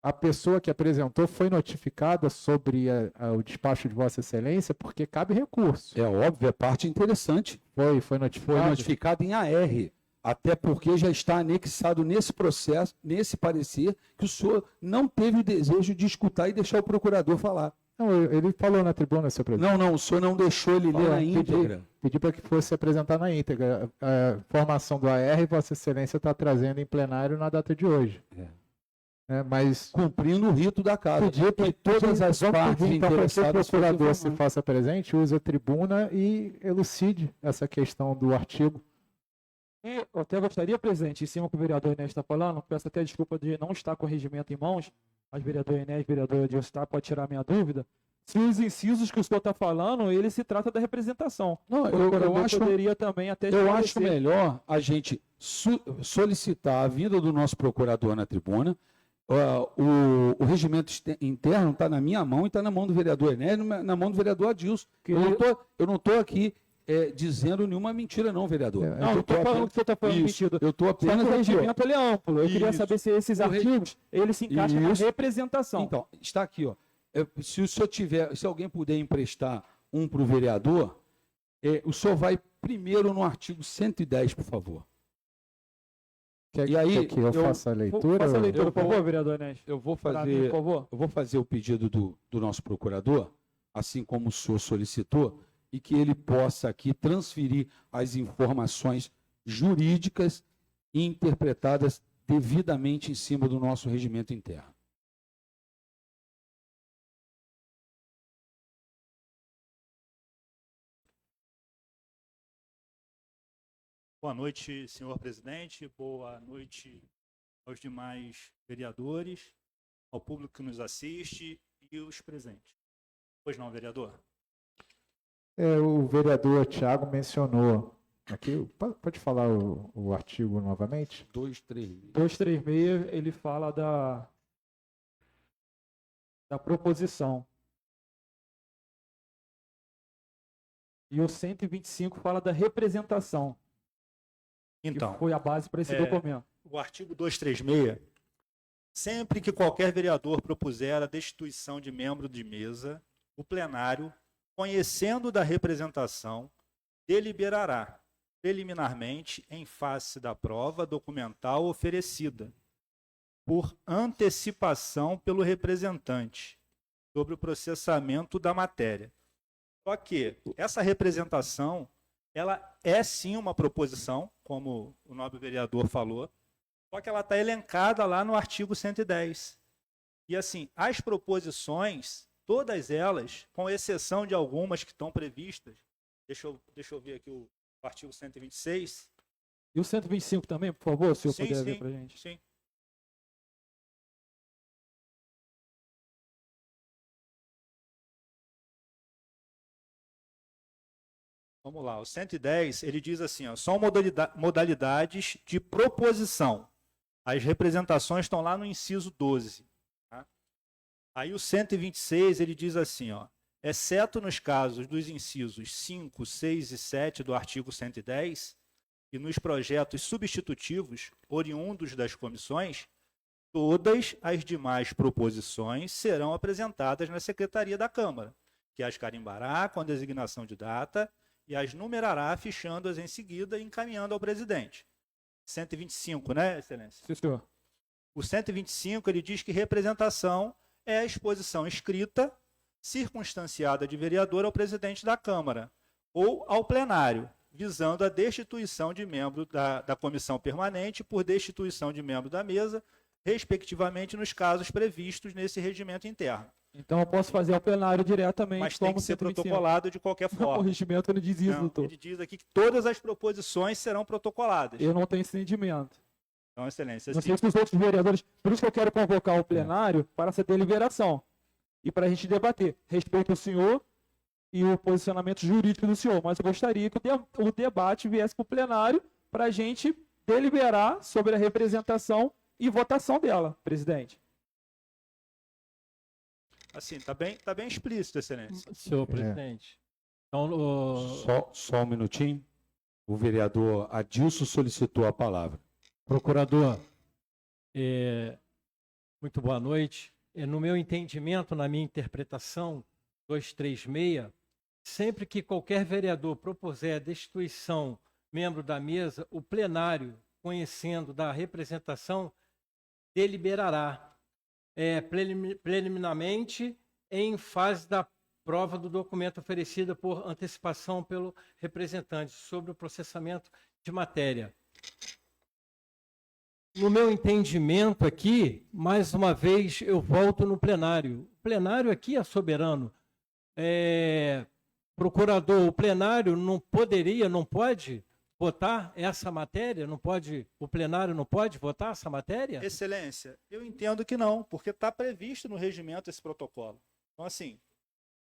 A pessoa que apresentou foi notificada sobre o despacho de Vossa Excelência, porque cabe recurso. É óbvio, é parte interessante. Foi notificado. Foi notificado em AR, até porque já está anexado nesse processo, nesse parecer, que o senhor não teve o desejo de escutar e deixar o procurador falar. Não, ele falou na tribuna, senhor presidente. Não, o senhor não deixou ele ler na íntegra. Pedi para que fosse apresentar na íntegra. A formação do AR, Vossa Excelência está trazendo em plenário na data de hoje. Mas cumprindo o rito da casa. Pedir para todas as partes interessadas. O procurador se faça presente, use a tribuna e elucide essa questão do artigo. E eu até gostaria, presidente, em cima que o vereador Enéas está falando, peço até desculpa de não estar com o regimento em mãos, mas vereador Enéas, vereador Edilson, pode tirar minha dúvida. Se os incisos que o senhor está falando, ele se trata da representação. Não, eu acho, poderia também até eu acho melhor a gente solicitar a vinda do nosso procurador na tribuna. O regimento interno está na minha mão e está na mão do vereador Enéas, na mão do vereador Adilson. Eu não estou aqui dizendo nenhuma mentira, não, vereador. Não, eu estou falando que você está falando mentira. Eu estou apenas. O regimento ele é amplo. Eu queria saber se esses artigos eles se encaixam na representação. Então, está aqui, ó. Se o senhor tiver, se alguém puder emprestar um para o vereador, o senhor vai primeiro no artigo 110, por favor. Quer que eu faça a leitura? Faça a leitura, por favor, vereador Enéas. Eu vou fazer o pedido do nosso procurador, assim como o senhor solicitou, e que ele possa aqui transferir as informações jurídicas e interpretadas devidamente em cima do nosso regimento interno. Boa noite, senhor presidente. Boa noite aos demais vereadores, ao público que nos assiste e os presentes. Pois não, vereador? O vereador Tiago mencionou aqui, pode falar o artigo novamente? 236, ele fala da proposição. E o 125 fala da representação, Então, que foi a base para esse documento. o artigo 236, sempre que qualquer vereador propuser a destituição de membro de mesa, o plenário, conhecendo da representação, deliberará preliminarmente em face da prova documental oferecida por antecipação pelo representante sobre o processamento da matéria. Só que essa representação, ela é sim uma proposição, como o nobre vereador falou, só que ela está elencada lá no artigo 110. E assim, as proposições, todas elas, com exceção de algumas que estão previstas, deixa eu ver aqui o artigo 126. E o 125 também, por favor, se o senhor puder Sim, ver para a gente. sim. Vamos lá, o 110, ele diz assim, ó, são modalidades de proposição. As representações estão lá no inciso 12. Tá? Aí o 126, ele diz assim, ó, exceto nos casos dos incisos 5, 6 e 7 do artigo 110, e nos projetos substitutivos oriundos das comissões, todas as demais proposições serão apresentadas na Secretaria da Câmara, que as carimbará com a designação de data e as numerará, fichando-as em seguida e encaminhando ao presidente. 125, né, Excelência? Sim, senhor. O 125, ele diz que representação é a exposição escrita, circunstanciada de vereador ao presidente da Câmara ou ao plenário, visando a destituição de membro da comissão permanente por destituição de membro da mesa, respectivamente nos casos previstos nesse regimento interno. Então eu posso fazer ao plenário diretamente. Mas tem que ser 125. protocolado de qualquer O forma. regimento não diz isso, Não, doutor. ele diz aqui que todas as proposições serão protocoladas. Eu não tenho esse entendimento. Então, Excelência, Não assim, sei se os outros vereadores. Por isso que eu quero convocar o plenário para essa deliberação. E para a gente debater. Respeito ao senhor e o posicionamento jurídico do senhor. Mas eu gostaria que o debate viesse para o plenário para a gente deliberar sobre a representação e votação dela, presidente. assim, tá bem explícito, Excelência. Senhor presidente. Então, Só um minutinho. O vereador Adilson solicitou a palavra. procurador, muito boa noite. No meu entendimento, na minha interpretação, 236, sempre que qualquer vereador propuser a destituição membro da mesa, o plenário, conhecendo da representação, deliberará preliminarmente em fase da prova do documento oferecida por antecipação pelo representante sobre o processamento de matéria. No meu entendimento aqui, mais uma vez, eu volto no plenário. O plenário aqui é soberano. Procurador, o plenário não pode votar essa matéria? O plenário não pode votar essa matéria? Excelência, eu entendo que não, porque está previsto no regimento esse protocolo. Então, assim,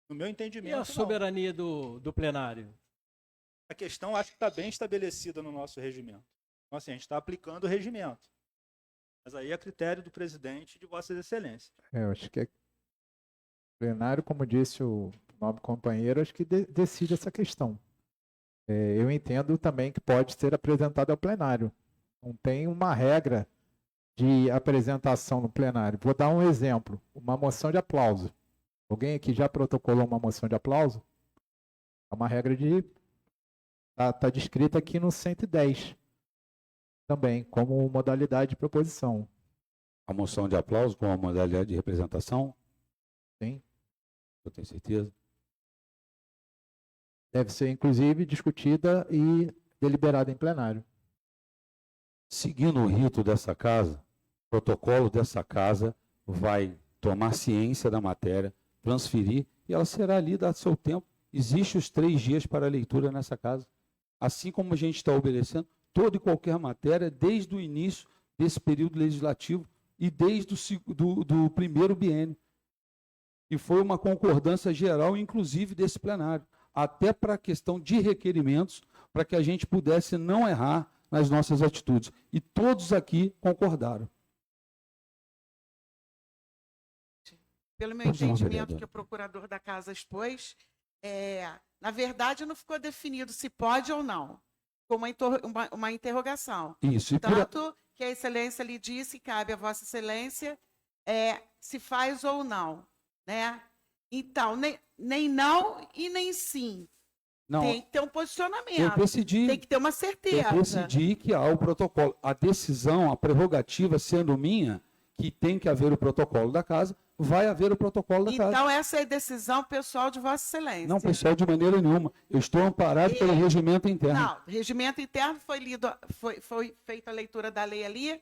no meu E entendimento, a não. soberania do plenário? A questão acho que está bem estabelecida no nosso regimento. Então, assim, a gente está aplicando o regimento. Mas aí é critério do presidente e de Vossas Excelências. Eu acho que é plenário, como disse o nobre companheiro, acho que decide essa questão. Eu entendo também que pode ser apresentado ao plenário. Não tem uma regra de apresentação no plenário. Vou dar um exemplo. Uma moção de aplauso. Alguém aqui já protocolou uma moção de aplauso? É uma regra de... Está descrita aqui no 110. Também, como modalidade de proposição. A moção de aplauso com a modalidade de representação? Sim. Eu tenho certeza. Deve ser, inclusive, discutida e deliberada em plenário. seguindo o rito dessa casa, o protocolo dessa casa vai tomar ciência da matéria, transferir, e ela será lida a seu tempo. Existem os 3 dias para leitura nessa casa. Assim como a gente está obedecendo toda e qualquer matéria desde o início desse período legislativo e desde do primeiro biênio. E foi uma concordância geral, inclusive desse plenário, até para a questão de requerimentos, para que a gente pudesse não errar nas nossas atitudes. E todos aqui concordaram. Pelo meu Pois não, entendimento vereadora. que o procurador da casa expôs, na verdade não ficou definido se pode ou não. Ficou uma interrogação. Isso. E Tanto que a excelência lhe disse que cabe a vossa excelência se faz ou não, né? Então, nem não e nem sim. não, Tem que ter um eu posicionamento. decidi. Tem que ter uma certeza. Eu decidi que há o protocolo. A decisão, a prerrogativa sendo minha, que tem que haver o protocolo da casa, vai haver o protocolo da casa. Então, essa é a decisão pessoal de vossa excelência. Não, pessoal, de maneira nenhuma. Eu estou amparado pelo regimento interno. Não, regimento interno foi feita a leitura da lei ali,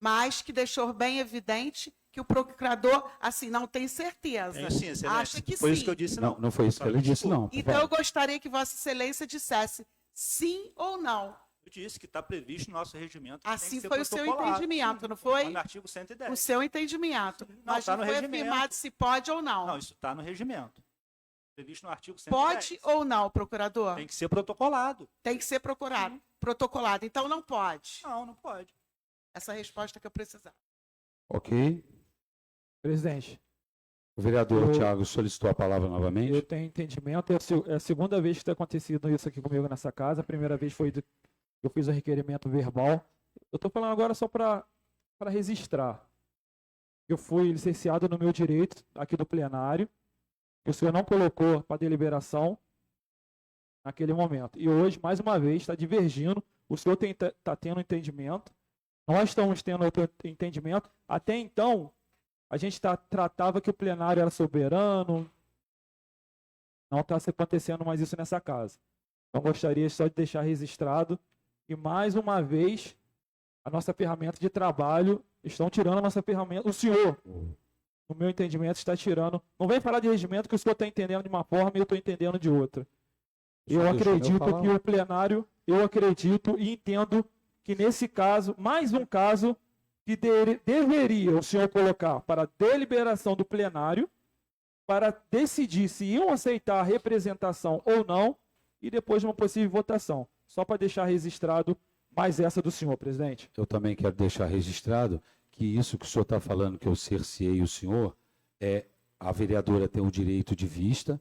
mas que deixou bem evidente que o procurador, assim, não tem certeza. Tem sim, excelência. Acha que Foi sim. isso que eu disse, Não, não foi isso que ele disse, não. Então, eu gostaria que vossa excelência dissesse sim ou não. Eu disse que está previsto no nosso regimento. Que tem Assim que ser foi o seu protocolado. entendimento, não foi? Tá no artigo 110. O seu entendimento. Mas tá não no foi regimento. afirmado se pode ou não. Não, isso está no regimento. Previsto no artigo 110. Pode ou não, procurador? Tem que ser protocolado. Tem que ser protocolado. Então, não pode. Não, não pode. Essa é a resposta que eu precisava. Ok. Presidente, O vereador Eu- Tiago solicitou a palavra novamente. eu tenho entendimento, é a segunda vez que está acontecendo isso aqui comigo nessa casa. A primeira vez foi eu fiz o requerimento verbal. Eu estou falando agora só para registrar. Eu fui licenciado no meu direito aqui do plenário, que o senhor não colocou para deliberação naquele momento. E hoje, mais uma vez, está divergindo. O senhor está tendo entendimento. Nós estamos tendo outro entendimento. Até então, a gente tratava que o plenário era soberano. Não está acontecendo mais isso nessa casa. Então, gostaria só de deixar registrado. E, mais uma vez, a nossa ferramenta de trabalho, estão tirando a nossa ferramenta. O senhor, no meu entendimento, está tirando. Não vem falar de regimento que o senhor está entendendo de uma forma e eu estou entendendo de outra. Eu Deixa eu acredito falar. que o plenário, eu acredito e entendo que nesse caso, mais um caso, que deveria o senhor colocar para deliberação do plenário, para decidir se iam aceitar a representação ou não, e depois de uma possível votação. Só para deixar registrado mais essa do senhor, presidente. Eu também quero deixar registrado que isso que o senhor está falando, que eu cerceei o senhor, a vereadora tem o direito de vista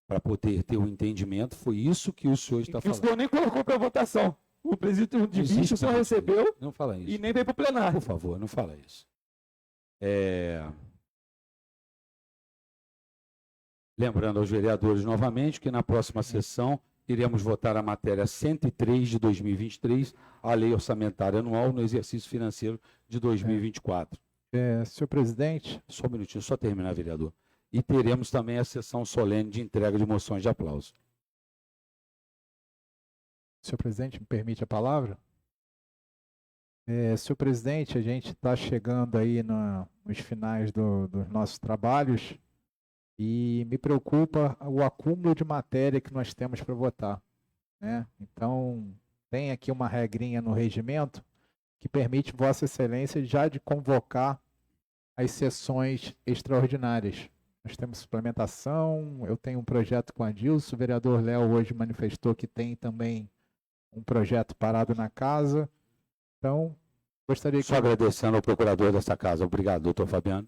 para poder ter um entendimento. Foi isso que o senhor está Que o falando. senhor nem colocou para votação. O presidente de Não vista existe o senhor mais isso. recebeu Não fala isso. e nem veio para o plenário. Por favor, não fala isso. Lembrando aos vereadores novamente que na próxima sessão iremos votar a matéria 103 de 2023, a Lei Orçamentária Anual no exercício financeiro de 2024. Senhor presidente, Só um minutinho, só terminar, vereador. E teremos também a sessão solene de entrega de moções de aplauso. senhor presidente, me permite a palavra? Senhor presidente, a gente está chegando aí nos finais dos nossos trabalhos e me preocupa o acúmulo de matéria que nós temos para votar, né? Então, tem aqui uma regrinha no regimento que permite Vossa Excelência já de convocar as sessões extraordinárias. Nós temos suplementação, eu tenho um projeto com a Dilson, o vereador Léo hoje manifestou que tem também um projeto parado na casa. Então, gostaria Só agradecendo ao procurador dessa casa. Obrigado, doutor Fabiano.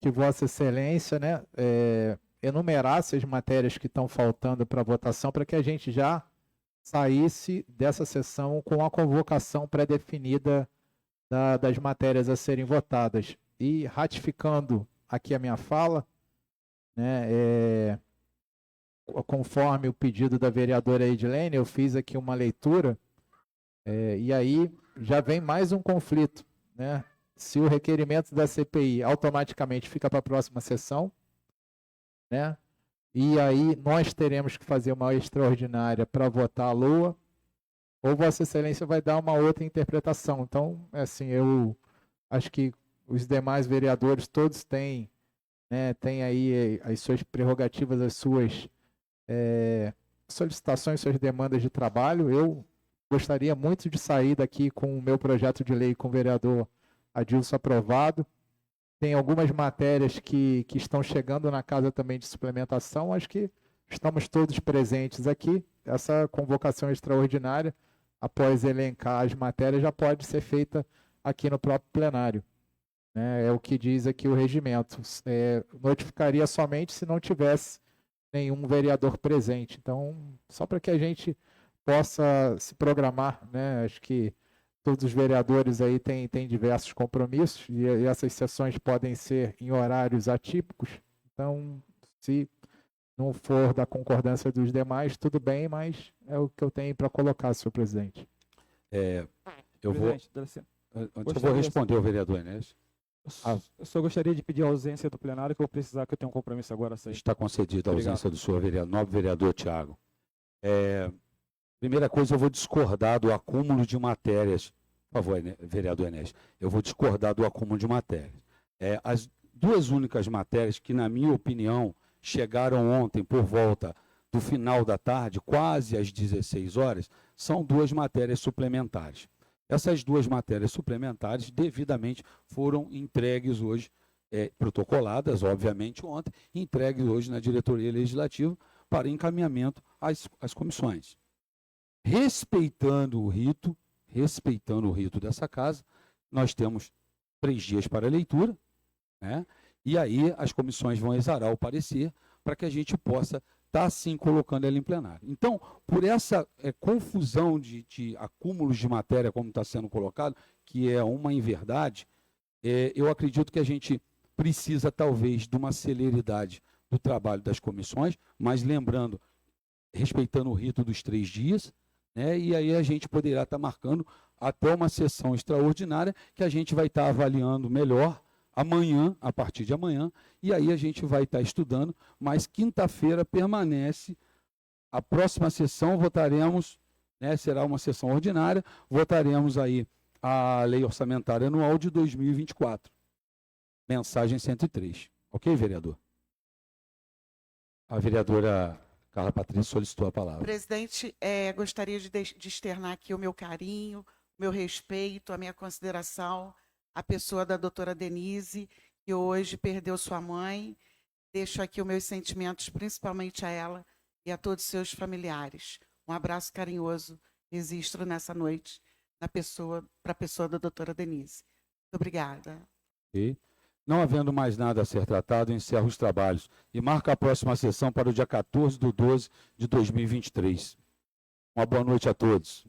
que Vossa Excelência, né, enumerasse as matérias que estão faltando para votação para que a gente já saísse dessa sessão com a convocação pré-definida das matérias a serem votadas. E ratificando aqui a minha fala, né, conforme o pedido da vereadora Edilene, eu fiz aqui uma leitura e aí já vem mais um conflito, né? Se o requerimento da CPI automaticamente fica para a próxima sessão, né? E aí nós teremos que fazer uma extraordinária para votar a LOA, ou Vossa Excelência vai dar uma outra interpretação. Então, assim, eu acho que os demais vereadores todos têm, né, têm aí as suas prerrogativas, as suas solicitações, suas demandas de trabalho. Eu gostaria muito de sair daqui com o meu projeto de lei com o vereador Adilson aprovado. Tem algumas matérias que estão chegando na casa também de suplementação. Acho que estamos todos presentes aqui. Essa convocação extraordinária, após elencar as matérias, já pode ser feita aqui no próprio plenário. É o que diz aqui o regimento. Notificaria somente se não tivesse nenhum vereador presente. Então, só para que a gente possa se programar, né? Acho que todos os vereadores aí têm diversos compromissos e essas sessões podem ser em horários atípicos. Então, se não for da concordância dos demais, tudo bem, mas é o que eu tenho para colocar, senhor presidente. Eu vou responder ao vereador Enéas. Eu só gostaria de pedir a ausência do plenário, que eu vou precisar, que eu tenho um compromisso agora. Está concedida a Obrigado. ausência do senhor vereador, nobre vereador Tiago. Primeira coisa, eu vou discordar do acúmulo de matérias. Por favor, vereador Enéas, eu vou discordar do acúmulo de matérias. As duas únicas matérias que, na minha opinião, chegaram ontem por volta do final da tarde, quase às 16 horas, são duas matérias suplementares. Essas duas matérias suplementares devidamente foram entregues hoje, protocoladas, obviamente, ontem, entregues hoje na diretoria legislativa para encaminhamento às comissões. Respeitando o rito dessa casa, nós temos 3 dias para leitura, né? E aí as comissões vão exarar o parecer para que a gente possa estar, sim, colocando ela em plenário. Então, por essa confusão de acúmulos de matéria, como está sendo colocado, que é uma inverdade, eu acredito que a gente precisa, talvez, de uma celeridade do trabalho das comissões, mas lembrando, respeitando o rito dos 3 dias, né, e aí a gente poderá estar marcando até uma sessão extraordinária que a gente vai estar avaliando melhor amanhã, a partir de amanhã, e aí a gente vai estar estudando, mas quinta-feira permanece, a próxima sessão votaremos, né, será uma sessão ordinária, votaremos aí a Lei Orçamentária Anual de 2024, mensagem 103. Ok, vereador? A vereadora Carla Patrícia solicitou a palavra. Presidente, gostaria de externar aqui o meu carinho, o meu respeito, a minha consideração à pessoa da doutora Denise, que hoje perdeu sua mãe. Deixo aqui os meus sentimentos, principalmente a ela e a todos os seus familiares. Um abraço carinhoso registro nessa noite para a pessoa da doutora Denise. Muito obrigada. Ok. Não havendo mais nada a ser tratado, encerro os trabalhos e marca a próxima sessão para o dia 14/12/2023. Uma boa noite a todos.